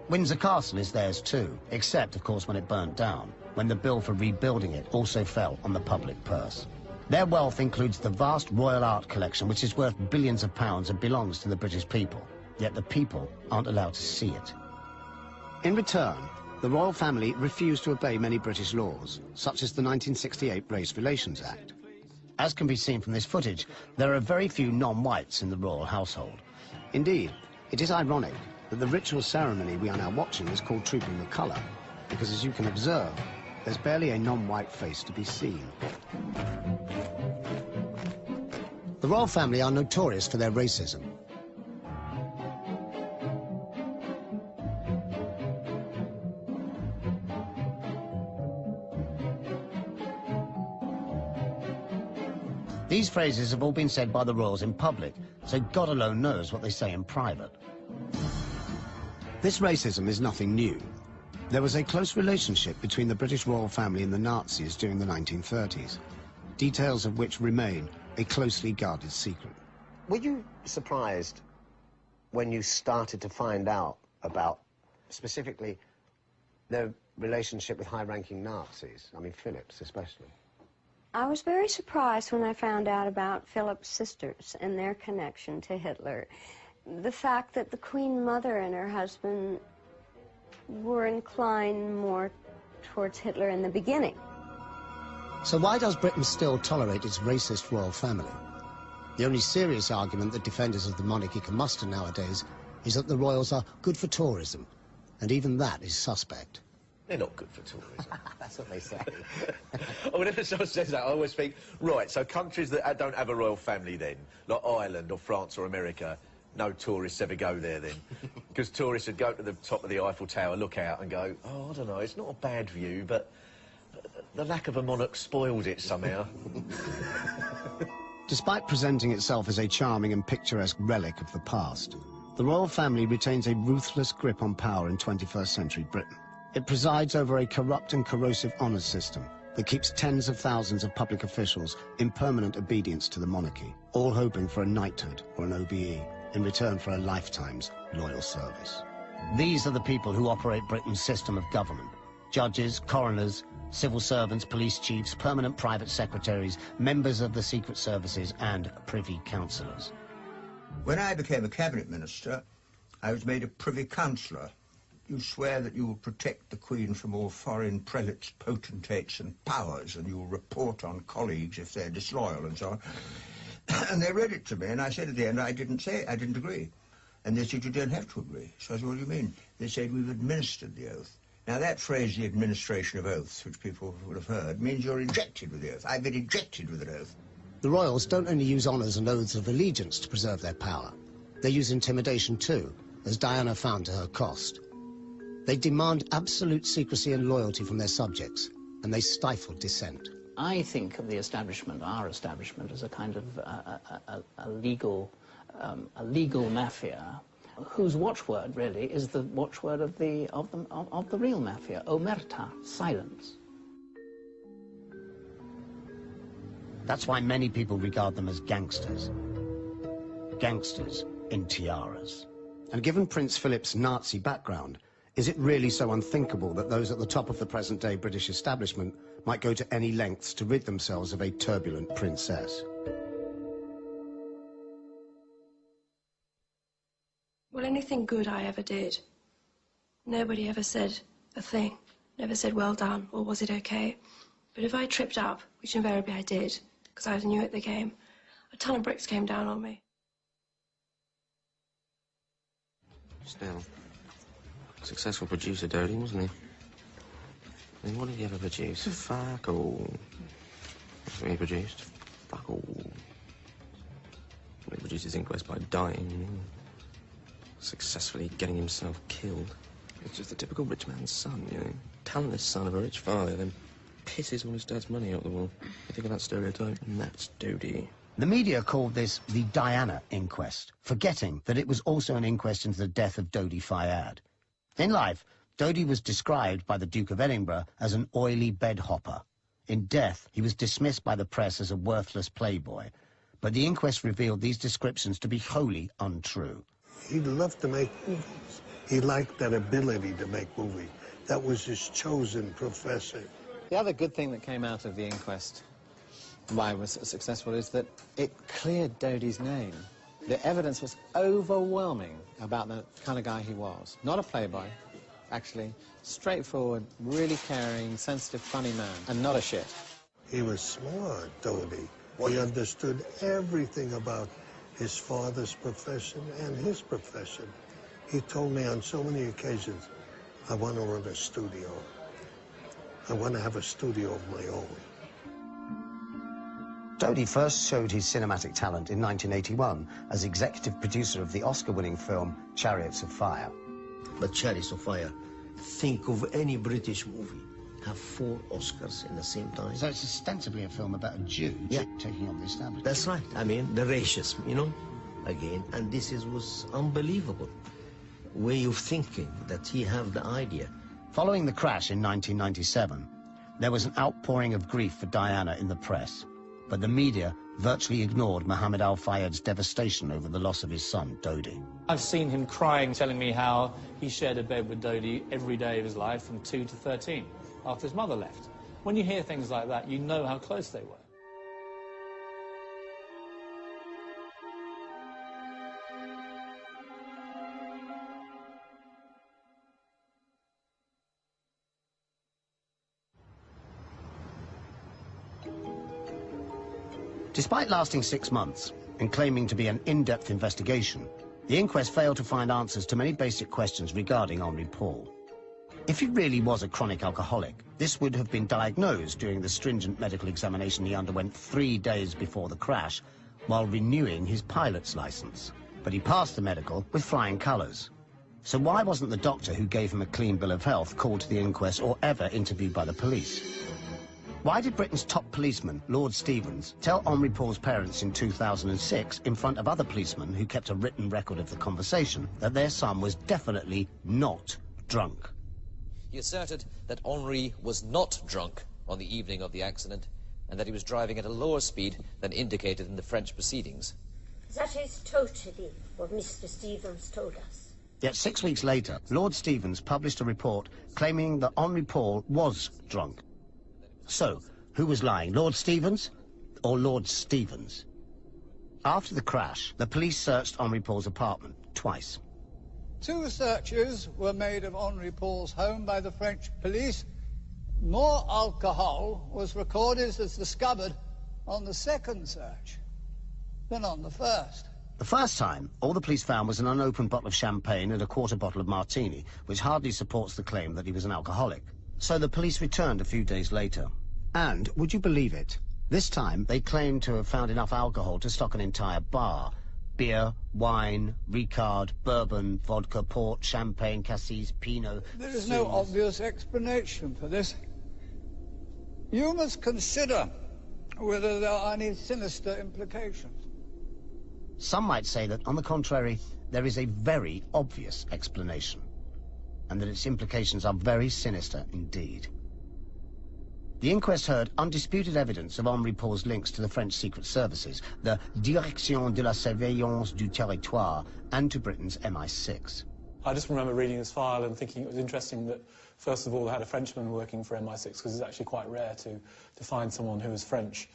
S2: Windsor Castle is theirs too, except, of course, when it burnt down, when the bill for rebuilding it also fell on the public purse. Their wealth includes the vast royal art collection, which is worth billions of pounds and belongs to the British people, yet the people aren't allowed to see it. In return, the royal family refused to obey many British laws, such as the 1968 Race Relations Act. As can be seen from this footage, there are very few non-whites in the royal household. Indeed, it is ironic that the ritual ceremony we are now watching is called Trooping the Colour, because as you can observe, there's barely a non-white face to be seen. The royal family are notorious for their racism. These phrases have all been said by the royals in public, so God alone knows what they say in private. This racism is nothing new. There was a close relationship between the British royal family and the Nazis during the 1930s, details of which remain a closely guarded secret.
S19: Were you surprised when you started to find out about, specifically, their relationship with high-ranking Nazis? I mean, Philip's especially.
S16: I was very surprised when I found out about Philip's sisters and their connection to Hitler. The fact that the Queen Mother and her husband were inclined more towards Hitler in the beginning.
S2: So why does Britain still tolerate its racist royal family? The only serious argument that defenders of the monarchy can muster nowadays is that the royals are good for tourism, and even that is suspect.
S7: They're not good for tourism.
S19: That's what they say.
S7: Whenever someone says that, I always think, right, so countries that don't have a royal family then, like Ireland or France or America, no tourists ever go there then. Because tourists would go to the top of the Eiffel Tower, look out and go, oh, I don't know, it's not a bad view, but the lack of a monarch spoiled it somehow.
S2: Despite presenting itself as a charming and picturesque relic of the past, the royal family retains a ruthless grip on power in 21st century Britain. It presides over a corrupt and corrosive honours system that keeps tens of thousands of public officials in permanent obedience to the monarchy, all hoping for a knighthood or an OBE in return for a lifetime's loyal service. These are the people who operate Britain's system of government: judges, coroners, civil servants, police chiefs, permanent private secretaries, members of the secret services and privy councillors.
S8: When I became a cabinet minister, I was made a privy councillor. You swear that you will protect the Queen from all foreign prelates, potentates and powers, and you will report on colleagues if they're disloyal and so on. And they read it to me, and I said at the end, I didn't agree. And they said, you don't have to agree. So I said, what do you mean? They said, we've administered the oath. Now that phrase, the administration of oaths, which people would have heard, means you're injected with the oath. I've been injected with an oath.
S2: The royals don't only use honours and oaths of allegiance to preserve their power. They use intimidation too, as Diana found to her cost. They demand absolute secrecy and loyalty from their subjects, and they stifle dissent.
S9: I think of the establishment, our establishment, as a kind of a legal mafia, whose watchword really is the watchword of the real mafia: omerta, silence.
S2: That's why many people regard them as gangsters. Gangsters in tiaras. And given Prince Philip's Nazi background, is it really so unthinkable that those at the top of the present-day British establishment might go to any lengths to rid themselves of a turbulent princess?
S20: Well, anything good I ever did, nobody ever said a thing. Never said, well done, or was it okay? But if I tripped up, which invariably I did, because I was new at the game, a ton of bricks came down on me.
S12: Still, successful producer, Dodie, wasn't he? I mean, what did he ever produce? Fuck all. That's what he produced. Fuck all. He produced his inquest by dying, you know? Successfully getting himself killed. It's just the typical rich man's son, you know? Talentless son of a rich father, then pisses all his dad's money out the wall. You think of that stereotype? And that's Dodie.
S2: The media called this the Diana inquest, forgetting that it was also an inquest into the death of Dodi Fayed. In life, Dodi was described by the Duke of Edinburgh as an oily bedhopper. In death, he was dismissed by the press as a worthless playboy. But the inquest revealed these descriptions to be wholly untrue.
S14: He loved to make movies. He liked that ability to make movies. That was his chosen profession.
S26: The other good thing that came out of the inquest, why it was so successful, is that it cleared Dodi's name. The evidence was overwhelming about the kind of guy he was. Not a playboy, actually. Straightforward, really caring, sensitive, funny man, and not a shit.
S14: He was smart, Dodi. He understood everything about his father's profession and his profession. He told me on so many occasions, I want to run a studio. I want to have a studio of my own.
S2: Dodi first showed his cinematic talent in 1981 as executive producer of the Oscar-winning film Chariots of Fire.
S19: But Chariots of Fire, think of any British movie, have 4 Oscars in the same time.
S2: So it's ostensibly a film about a Jew taking on the establishment.
S19: That's right. I mean, the racism, you know, again. And this was unbelievable way of thinking that he had the idea.
S2: Following the crash in 1997, there was an outpouring of grief for Diana in the press. But the media virtually ignored Mohammed Al Fayed's devastation over the loss of his son, Dodi.
S3: I've seen him crying, telling me how he shared a bed with Dodi every day of his life from 2 to 13, after his mother left. When you hear things like that, you know how close they were.
S2: Despite lasting 6 months and claiming to be an in-depth investigation, the inquest failed to find answers to many basic questions regarding Henri Paul. If he really was a chronic alcoholic, this would have been diagnosed during the stringent medical examination he underwent 3 days before the crash, while renewing his pilot's license. But he passed the medical with flying colours. So why wasn't the doctor who gave him a clean bill of health called to the inquest or ever interviewed by the police? Why did Britain's top policeman, Lord Stevens, tell Henri Paul's parents in 2006, in front of other policemen who kept a written record of the conversation, that their son was definitely not drunk?
S22: He asserted that Henri was not drunk on the evening of the accident and that he was driving at a lower speed than indicated in the French proceedings.
S11: That is totally what Mr. Stevens told us.
S2: Yet 6 weeks later, Lord Stevens published a report claiming that Henri Paul was drunk. So, who was lying, Lord Stevens or Lord Stevens? After the crash, the police searched Henri Paul's apartment twice.
S1: 2 searches were made of Henri Paul's home by the French police. More alcohol was recorded as discovered on the 2nd search than on the 1st.
S2: The first time, all the police found was an unopened bottle of champagne and a quarter bottle of martini, which hardly supports the claim that he was an alcoholic. So the police returned a few days later. And, would you believe it, this time they claimed to have found enough alcohol to stock an entire bar. Beer, wine, Ricard, bourbon, vodka, port, champagne, cassis, Pinot...
S1: There is no obvious explanation for this. You must consider whether there are any sinister implications.
S2: Some might say that, on the contrary, there is a very obvious explanation, and that its implications are very sinister indeed. The inquest heard undisputed evidence of Henri Paul's links to the French Secret Services, the Direction de la Surveillance du Territoire, and to Britain's MI6.
S3: I just remember reading this file and thinking it was interesting that, first of all, they had a Frenchman working for MI6, because it's actually quite rare to find someone who is French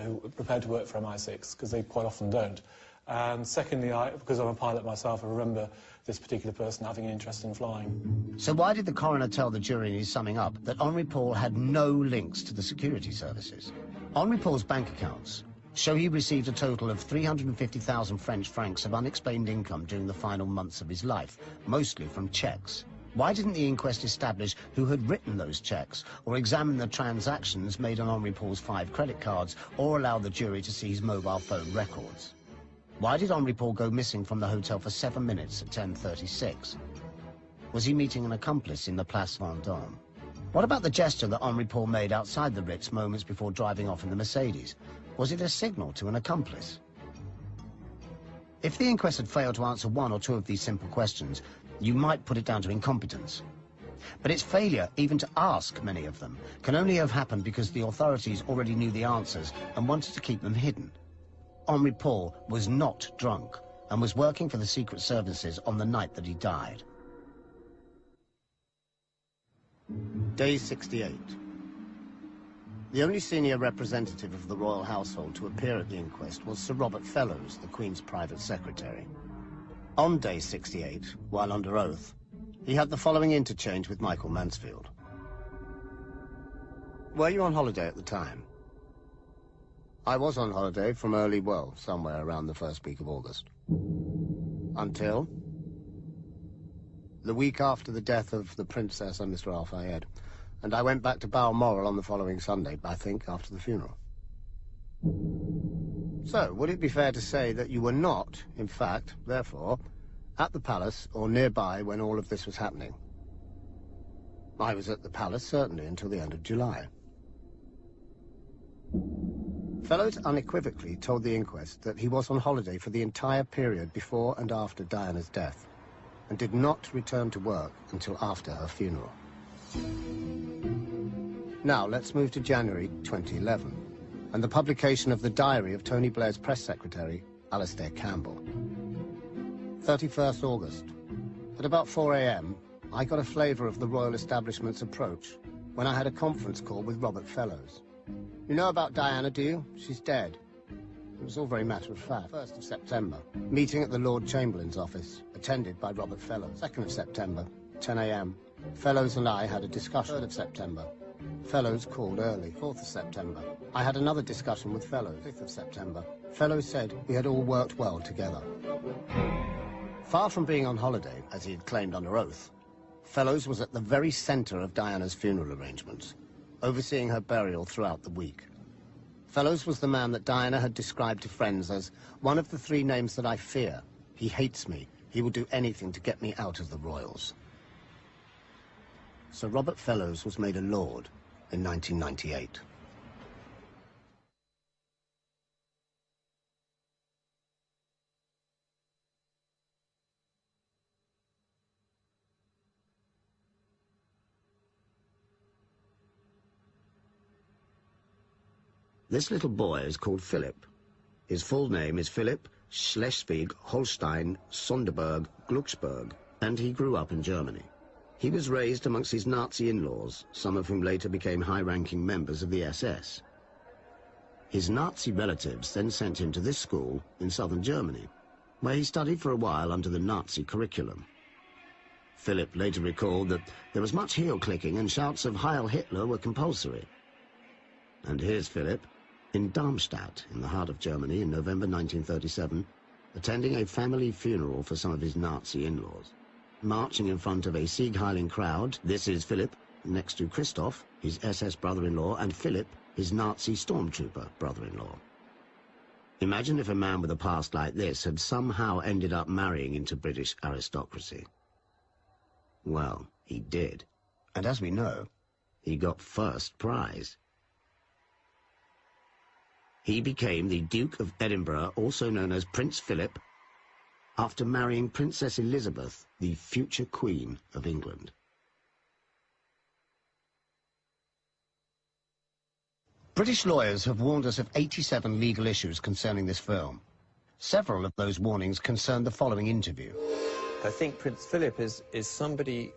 S3: who are prepared to work for MI6, because they quite often don't. And secondly, because I'm a pilot myself, I remember this particular person having an interest in flying.
S2: So why did the coroner tell the jury in his summing up that Henri Paul had no links to the security services? Henri Paul's bank accounts show he received a total of 350,000 French francs of unexplained income during the final months of his life, mostly from cheques. Why didn't the inquest establish who had written those cheques, or examine the transactions made on Henri Paul's 5 credit cards, or allow the jury to see his mobile phone records? Why did Henri Paul go missing from the hotel for 7 minutes at 10:36? Was he meeting an accomplice in the Place Vendôme? What about the gesture that Henri Paul made outside the Ritz moments before driving off in the Mercedes? Was it a signal to an accomplice? If the inquest had failed to answer 1 or 2 of these simple questions, you might put it down to incompetence. But its failure even to ask many of them can only have happened because the authorities already knew the answers and wanted to keep them hidden. Henri Paul was not drunk and was working for the Secret Services on the night that he died. Day 68. The only senior representative of the royal household to appear at the inquest was Sir Robert Fellows, the Queen's private secretary. On day 68, while under oath, he had the following interchange with Michael Mansfield. Were you on holiday at the time? I was on holiday from somewhere around the first week of August. Until? The week after the death of the Princess and Mr. Al Fayed. and I went back to Balmoral on the following Sunday, I think, after the funeral. So, would it be fair to say that you were not, in fact, therefore, at the palace or nearby when all of this was happening? I was at the palace, certainly, until the end of July. Fellows unequivocally told the inquest that he was on holiday for the entire period before and after Diana's death, and did not return to work until after her funeral. Now, let's move to January 2011, and the publication of the diary of Tony Blair's press secretary, Alastair Campbell. 31st August. At about 4 a.m., I got a flavour of the royal establishment's approach when I had a conference call with Robert Fellows. You know about Diana, do you? She's dead. It was all very matter-of-fact. 1st of September, meeting at the Lord Chamberlain's office, attended by Robert Fellows. 2nd of September, 10 a.m. Fellows and I had a discussion. 3rd of September. Fellows called early. 4th of September. I had another discussion with Fellows. 5th of September. Fellows said we had all worked well together. Far from being on holiday, as he had claimed under oath, Fellows was at the very centre of Diana's funeral arrangements, overseeing her burial throughout the week. Fellows was the man that Diana had described to friends as one of the 3 names that I fear. He hates me. He will do anything to get me out of the royals. Sir Robert Fellows was made a lord in 1998. This little boy is called Philip. His full name is Philip Schleswig-Holstein-Sonderburg-Glucksburg, and he grew up in Germany. He was raised amongst his Nazi in-laws, some of whom later became high-ranking members of the SS. His Nazi relatives then sent him to this school in southern Germany, where he studied for a while under the Nazi curriculum. Philip later recalled that there was much heel-clicking and shouts of Heil Hitler were compulsory. And here's Philip, in Darmstadt, in the heart of Germany, in November 1937, attending a family funeral for some of his Nazi in-laws. Marching in front of a Sieg-heiling crowd, this is Philip, next to Christoph, his SS brother-in-law, and Philip, his Nazi stormtrooper brother-in-law. Imagine if a man with a past like this had somehow ended up marrying into British aristocracy. Well, he did. And as we know, he got first prize. He became the Duke of Edinburgh, also known as Prince Philip, after marrying Princess Elizabeth, the future Queen of England. British lawyers have warned us of 87 legal issues concerning this film. Several of those warnings concern the following interview.
S10: I think Prince Philip is somebody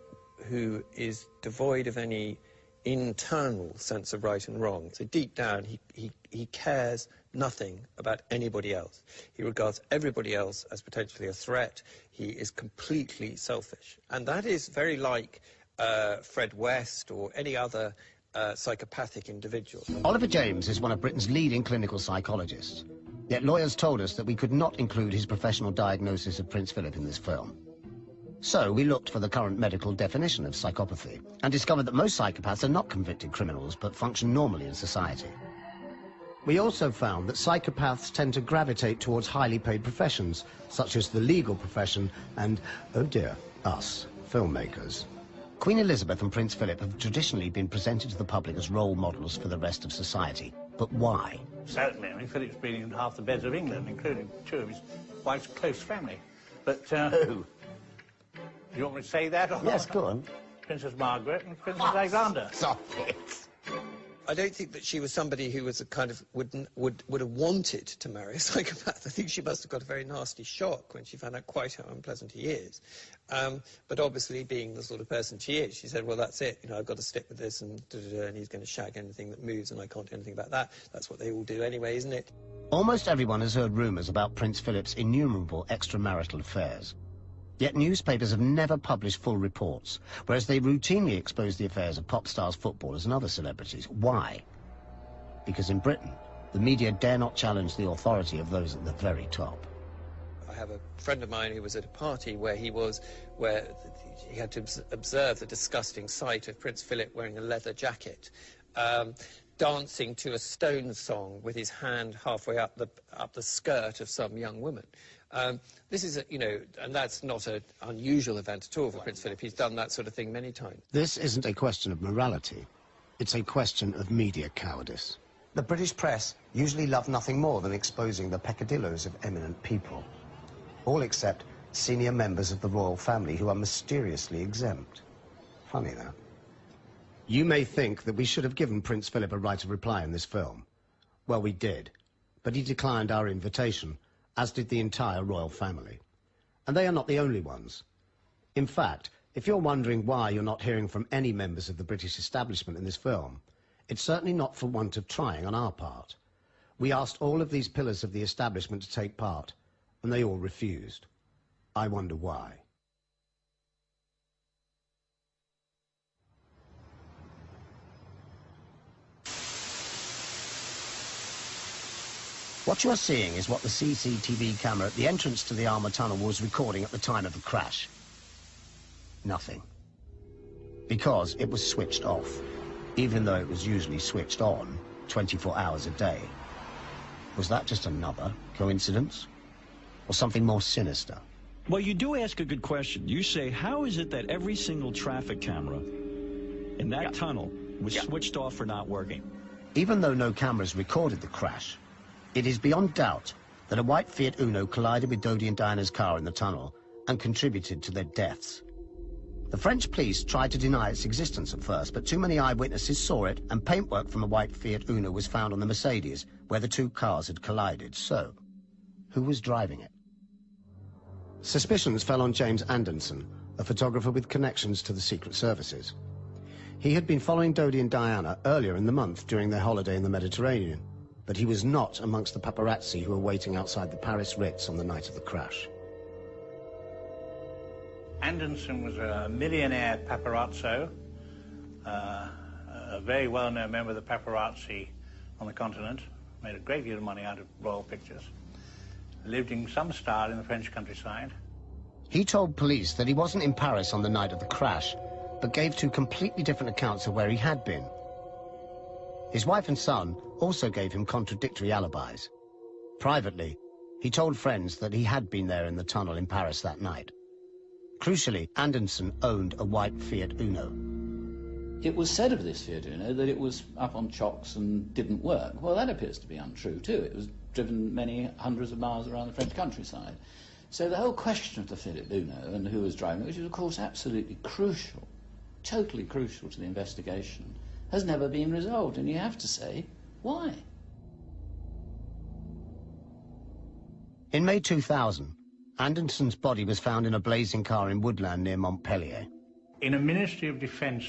S10: who is devoid of any internal sense of right and wrong. So deep down, he cares nothing about anybody else. He regards everybody else as potentially a threat. He is completely selfish. And that is very like Fred West or any other psychopathic individual.
S2: Oliver James is one of Britain's leading clinical psychologists. Yet lawyers told us that we could not include his professional diagnosis of Prince Philip in this film. So we looked for the current medical definition of psychopathy and discovered that most psychopaths are not convicted criminals but function normally in society. We also found that psychopaths tend to gravitate towards highly paid professions, such as the legal profession and, oh dear, us, filmmakers. Queen Elizabeth and Prince Philip have traditionally been presented to the public as role models for the rest of society. But why?
S4: Certainly, I mean, Philip's been in half the beds of England, including 2 of his wife's close family. But,
S2: Who?
S4: Do you want me to say that? Or
S2: Yes, go on.
S4: Princess Margaret and Princess Alexander.
S2: Stop it.
S10: I don't think that she was somebody who was a kind of would have wanted to marry a psychopath. I think she must have got a very nasty shock when she found out quite how unpleasant he is. But obviously, being the sort of person she is, she said, well, that's it. You know, I've got to stick with this, and and he's going to shag anything that moves, and I can't do anything about that. That's what they all do anyway, isn't it?
S2: Almost everyone has heard rumours about Prince Philip's innumerable extramarital affairs. Yet newspapers have never published full reports, whereas they routinely expose the affairs of pop stars, footballers and other celebrities. Why? Because in Britain, the media dare not challenge the authority of those at the very top.
S10: I have a friend of mine who was at a party where he had to observe the disgusting sight of Prince Philip wearing a leather jacket, dancing to a Stones song with his hand halfway up the skirt of some young woman. This is, and that's not an unusual event at all for Prince Philip. He's done that sort of thing many times.
S2: This isn't a question of morality. It's a question of media cowardice. The British press usually love nothing more than exposing the peccadilloes of eminent people. All except senior members of the royal family who are mysteriously exempt. Funny that. You may think that we should have given Prince Philip a right of reply in this film. Well, we did, but he declined our invitation, as did the entire royal family. And they are not the only ones. In fact, if you're wondering why you're not hearing from any members of the British establishment in this film, it's certainly not for want of trying on our part. We asked all of these pillars of the establishment to take part, and they all refused. I wonder why. What you are seeing is what the CCTV camera at the entrance to the armour tunnel was recording at the time of the crash. Nothing. Because it was switched off, even though it was usually switched on 24 hours a day. Was that just another coincidence? Or something more sinister?
S6: Well, you do ask a good question. You say, how is it that every single traffic camera in that tunnel was switched off or not working?
S2: Even though no cameras recorded the crash, it is beyond doubt that a white Fiat Uno collided with Dodi and Diana's car in the tunnel and contributed to their deaths. The French police tried to deny its existence at first, but too many eyewitnesses saw it, and paintwork from a white Fiat Uno was found on the Mercedes, where the two cars had collided. So, who was driving it? Suspicions fell on James Anderson, a photographer with connections to the Secret Services. He had been following Dodi and Diana earlier in the month during their holiday in the Mediterranean, but he was not amongst the paparazzi who were waiting outside the Paris Ritz on the night of the crash.
S4: Anderson was a millionaire paparazzo, a very well-known member of the paparazzi on the continent, made a great deal of money out of royal pictures, lived in some style in the French countryside.
S2: He told police that he wasn't in Paris on the night of the crash, but gave two completely different accounts of where he had been. His wife and son also gave him contradictory alibis. Privately, he told friends that he had been there in the tunnel in Paris that night. Crucially, Anderson owned a white Fiat Uno.
S13: It was said of this Fiat Uno that it was up on chocks and didn't work. Well, that appears to be untrue, too. It was driven many hundreds of miles around the French countryside. So the whole question of the Fiat Uno and who was driving it, which is, of course, absolutely crucial, totally crucial to the investigation, has never been resolved. And you have to say, why?
S2: In May 2000, Anderson's body was found in a blazing car in woodland near Montpellier.
S4: In a Ministry of Defence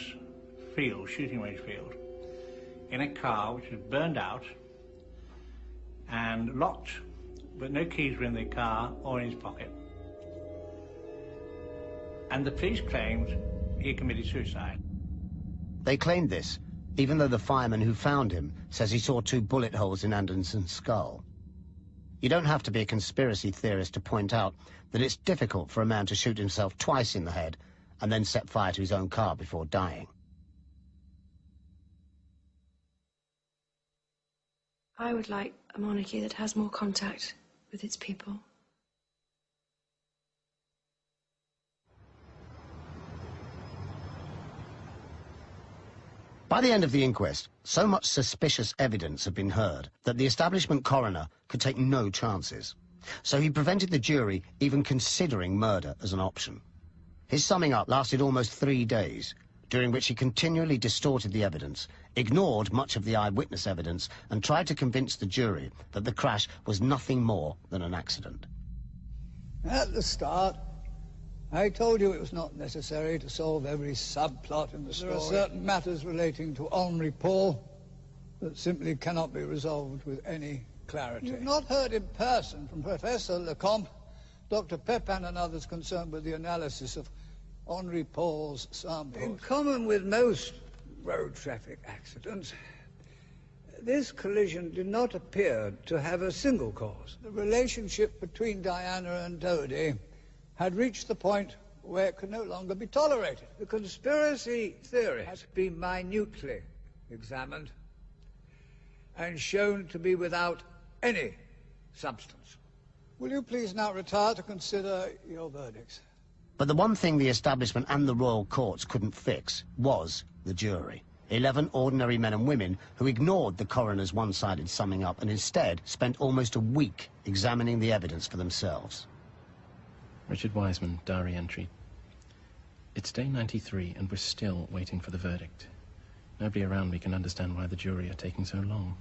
S4: field, shooting range field, in a car which was burned out and locked, but no keys were in the car or in his pocket. And the police claimed he committed suicide.
S2: They claimed this, even though the fireman who found him says he saw 2 bullet holes in Anderson's skull. You don't have to be a conspiracy theorist to point out that it's difficult for a man to shoot himself twice in the head and then set fire to his own car before dying.
S20: I would like a monarchy that has more contact with its people.
S2: By the end of the inquest, so much suspicious evidence had been heard that the establishment coroner could take no chances. So he prevented the jury even considering murder as an option. His summing up lasted almost 3 days, during which he continually distorted the evidence, ignored much of the eyewitness evidence, and tried to convince the jury that the crash was nothing more than an accident.
S1: At the start, I told you it was not necessary to solve every subplot in the story. There are certain matters relating to Henri Paul that simply cannot be resolved with any clarity. You've not heard in person from Professor Lecomte, Dr. Pepin and others concerned with the analysis of Henri Paul's samples. In common with most road traffic accidents, this collision did not appear to have a single cause. The relationship between Diana and Dodie had reached the point where it could no longer be tolerated. The conspiracy theory has been minutely examined and shown to be without any substance. Will you please now retire to consider your verdicts?
S2: But the one thing the establishment and the royal courts couldn't fix was the jury. 11 ordinary men and women who ignored the coroner's one-sided summing up and instead spent almost a week examining the evidence for themselves.
S5: Richard Wiseman, diary entry. It's day 93 and we're still waiting for the verdict. Nobody around me can understand why the jury are taking so long.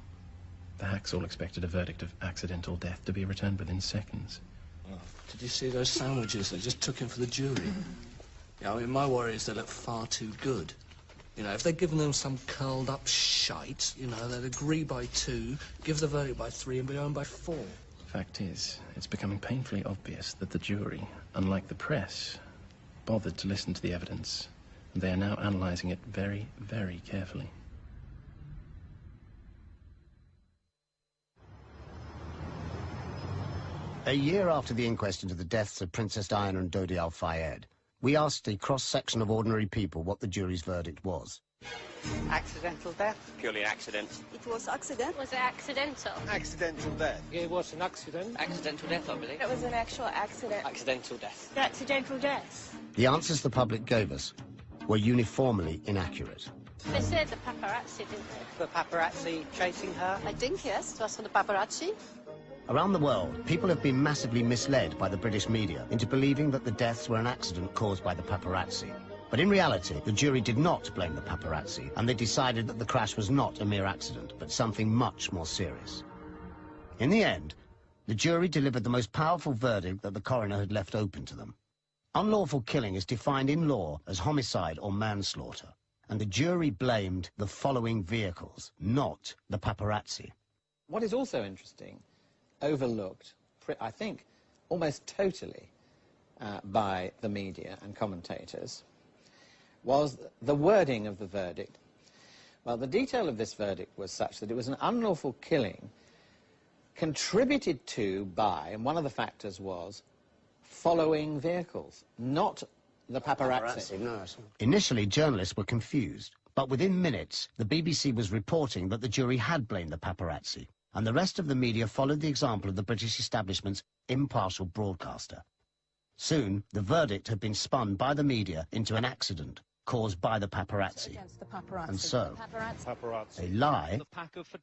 S5: The hacks all expected a verdict of accidental death to be returned within seconds.
S15: Oh, did you see those sandwiches they just took in for the jury? Yeah, I mean, my worry is they look far too good. You know, if they'd given them some curled-up shite, you know, they'd agree by 2, give the verdict by 3 and be home by 4.
S5: Fact is, it's becoming painfully obvious that the jury, unlike the press, bothered to listen to the evidence, and they are now analysing it very, very carefully.
S2: A year after the inquest into the deaths of Princess Diana and Dodi Al-Fayed, we asked a cross-section of ordinary people what the jury's verdict was.
S17: Accidental death?
S18: Purely accident.
S17: It was accident.
S21: Was it accidental?
S18: Accidental death.
S17: It was an accident.
S18: Accidental death, I believe.
S17: It was an actual accident.
S18: Accidental death.
S21: Accidental death.
S2: The answers the public gave us were uniformly inaccurate.
S21: They said the paparazzi, didn't they?
S17: The paparazzi chasing her?
S23: I think, yes, it was for the paparazzi.
S2: Around the world, people have been massively misled by the British media into believing that the deaths were an accident caused by the paparazzi. But in reality, the jury did not blame the paparazzi, and they decided that the crash was not a mere accident, but something much more serious. In the end, the jury delivered the most powerful verdict that the coroner had left open to them. Unlawful killing is defined in law as homicide or manslaughter, and the jury blamed the following vehicles, not the paparazzi.
S26: What is also interesting, overlooked, I think, almost totally by the media and commentators, was the wording of the verdict. Well, the detail of this verdict was such that it was an unlawful killing contributed to by, and one of the factors was, following vehicles, not the paparazzi.
S2: No. Initially, journalists were confused, but within minutes, the BBC was reporting that the jury had blamed the paparazzi, and the rest of the media followed the example of the British establishment's impartial broadcaster. Soon, the verdict had been spun by the media into an accident caused by the paparazzi. And so, a lie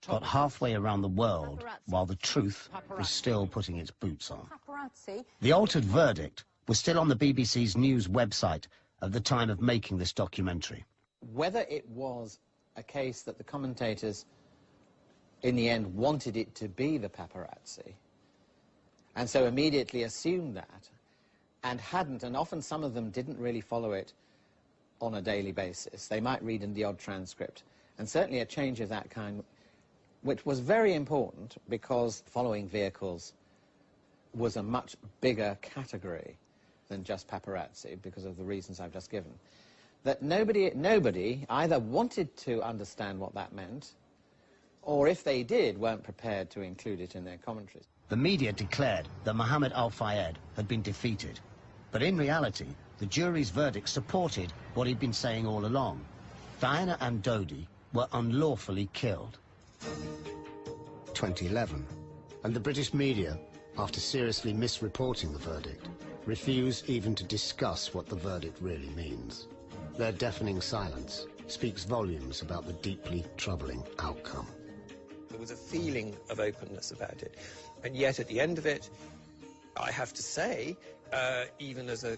S2: got halfway around the world while the truth was still putting its boots on. The altered verdict was still on the BBC's news website at the time of making this documentary.
S26: Whether it was a case that the commentators in the end wanted it to be the paparazzi, and so immediately assumed that, and hadn't, and often some of them didn't really follow it on a daily basis. They might read in the odd transcript, and certainly a change of that kind, which was very important because following vehicles was a much bigger category than just paparazzi because of the reasons I've just given. That nobody either wanted to understand what that meant, or if they did, weren't prepared to include it in their commentaries.
S2: The media declared that Mohammed Al-Fayed had been defeated, but in reality, the jury's verdict supported what he'd been saying all along. Diana and Dodi were unlawfully killed. 2011, and the British media, after seriously misreporting the verdict, refuse even to discuss what the verdict really means. Their deafening silence speaks volumes about the deeply troubling outcome.
S10: There was a feeling of openness about it, and yet at the end of it, I have to say, even as a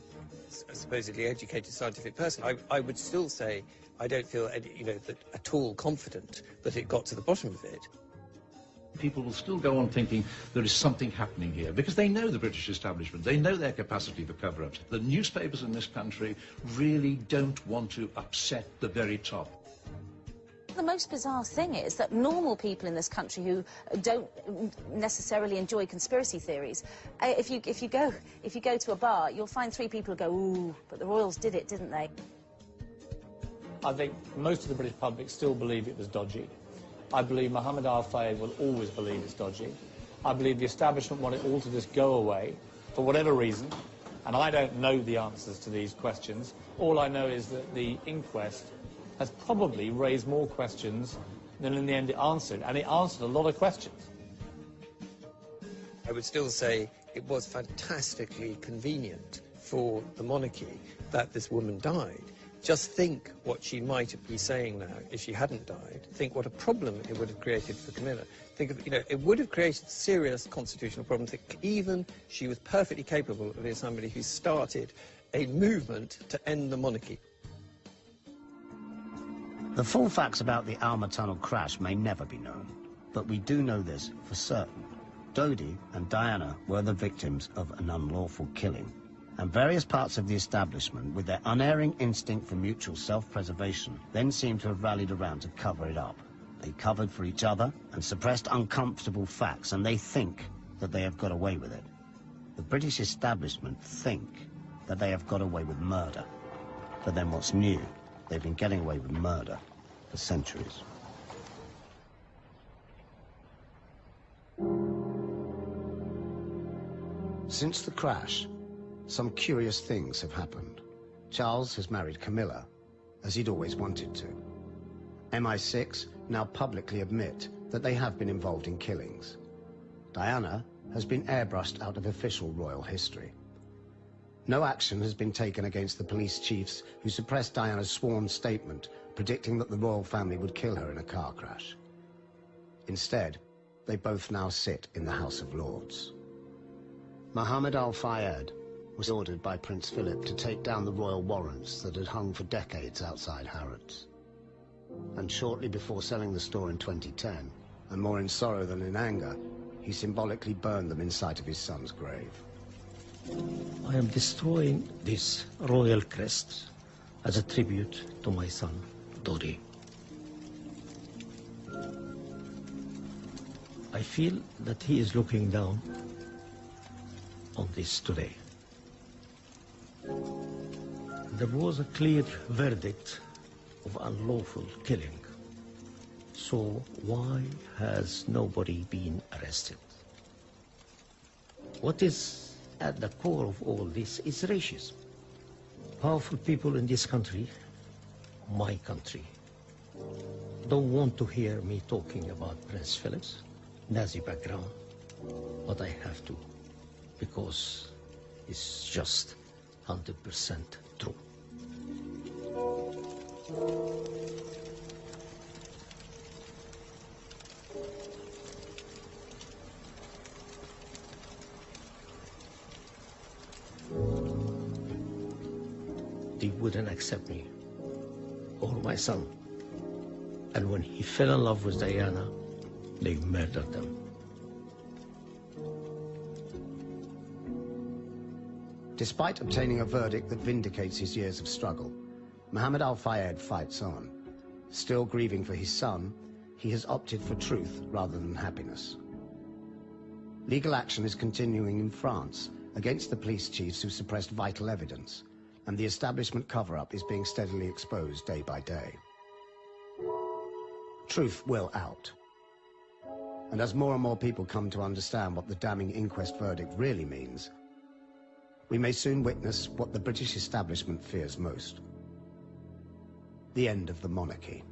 S10: supposedly educated scientific person, I would still say I don't feel at all confident that it got to the bottom of it.
S24: People will still go on thinking there is something happening here because they know the British establishment, they know their capacity for cover-ups. The newspapers in this country really don't want to upset the very top.
S23: The most bizarre thing is that normal people in this country who don't necessarily enjoy conspiracy theories, if you go to a bar, you'll find 3 people who go, ooh, but the royals did it, didn't they?
S25: I think most of the British public still believe it was dodgy.
S7: I believe Mohammed Al-Fayed will always believe it's dodgy. I believe the establishment want it all to just go away for whatever reason, and I don't know the answers to these questions. All I know is that the inquest has probably raised more questions than in the end it answered, and it answered a lot of questions.
S10: I would still say it was fantastically convenient for the monarchy that this woman died. Just think what she might be saying now if she hadn't died. Think what a problem it would have created for Camilla. Think of, it would have created serious constitutional problems. That even she was perfectly capable of being somebody who started a movement to end the monarchy.
S2: The full facts about the Alma Tunnel crash may never be known, but we do know this for certain. Dodi and Diana were the victims of an unlawful killing, and various parts of the establishment, with their unerring instinct for mutual self-preservation, then seem to have rallied around to cover it up. They covered for each other and suppressed uncomfortable facts, and they think that they have got away with it. The British establishment think that they have got away with murder. But then what's new? They've been getting away with murder for centuries. Since the crash, some curious things have happened. Charles has married Camilla, as he'd always wanted to. MI6 now publicly admit that they have been involved in killings. Diana has been airbrushed out of official royal history. No action has been taken against the police chiefs who suppressed Diana's sworn statement predicting that the royal family would kill her in a car crash. Instead, they both now sit in the House of Lords. Mohammed Al-Fayed was ordered by Prince Philip to take down the royal warrants that had hung for decades outside Harrods. And shortly before selling the store in 2010, and more in sorrow than in anger, he symbolically burned them in sight of his son's grave.
S8: I am destroying this royal crest as a tribute to my son, Dodi. I feel that he is looking down on this today. There was a clear verdict of unlawful killing. So why has nobody been arrested? What is at the core of all this is racism. Powerful people in this country, my country, don't want to hear me talking about Prince Philip's Nazi background, but I have to, because it's just 100% true. They wouldn't accept me or my son. And when he fell in love with Diana, they murdered them.
S2: Despite obtaining a verdict that vindicates his years of struggle, Mohammed Al-Fayed fights on. Still grieving for his son, he has opted for truth rather than happiness. Legal action is continuing in France against the police chiefs who suppressed vital evidence, and the establishment cover-up is being steadily exposed day by day. Truth will out. And as more and more people come to understand what the damning inquest verdict really means, we may soon witness what the British establishment fears most: the end of the monarchy.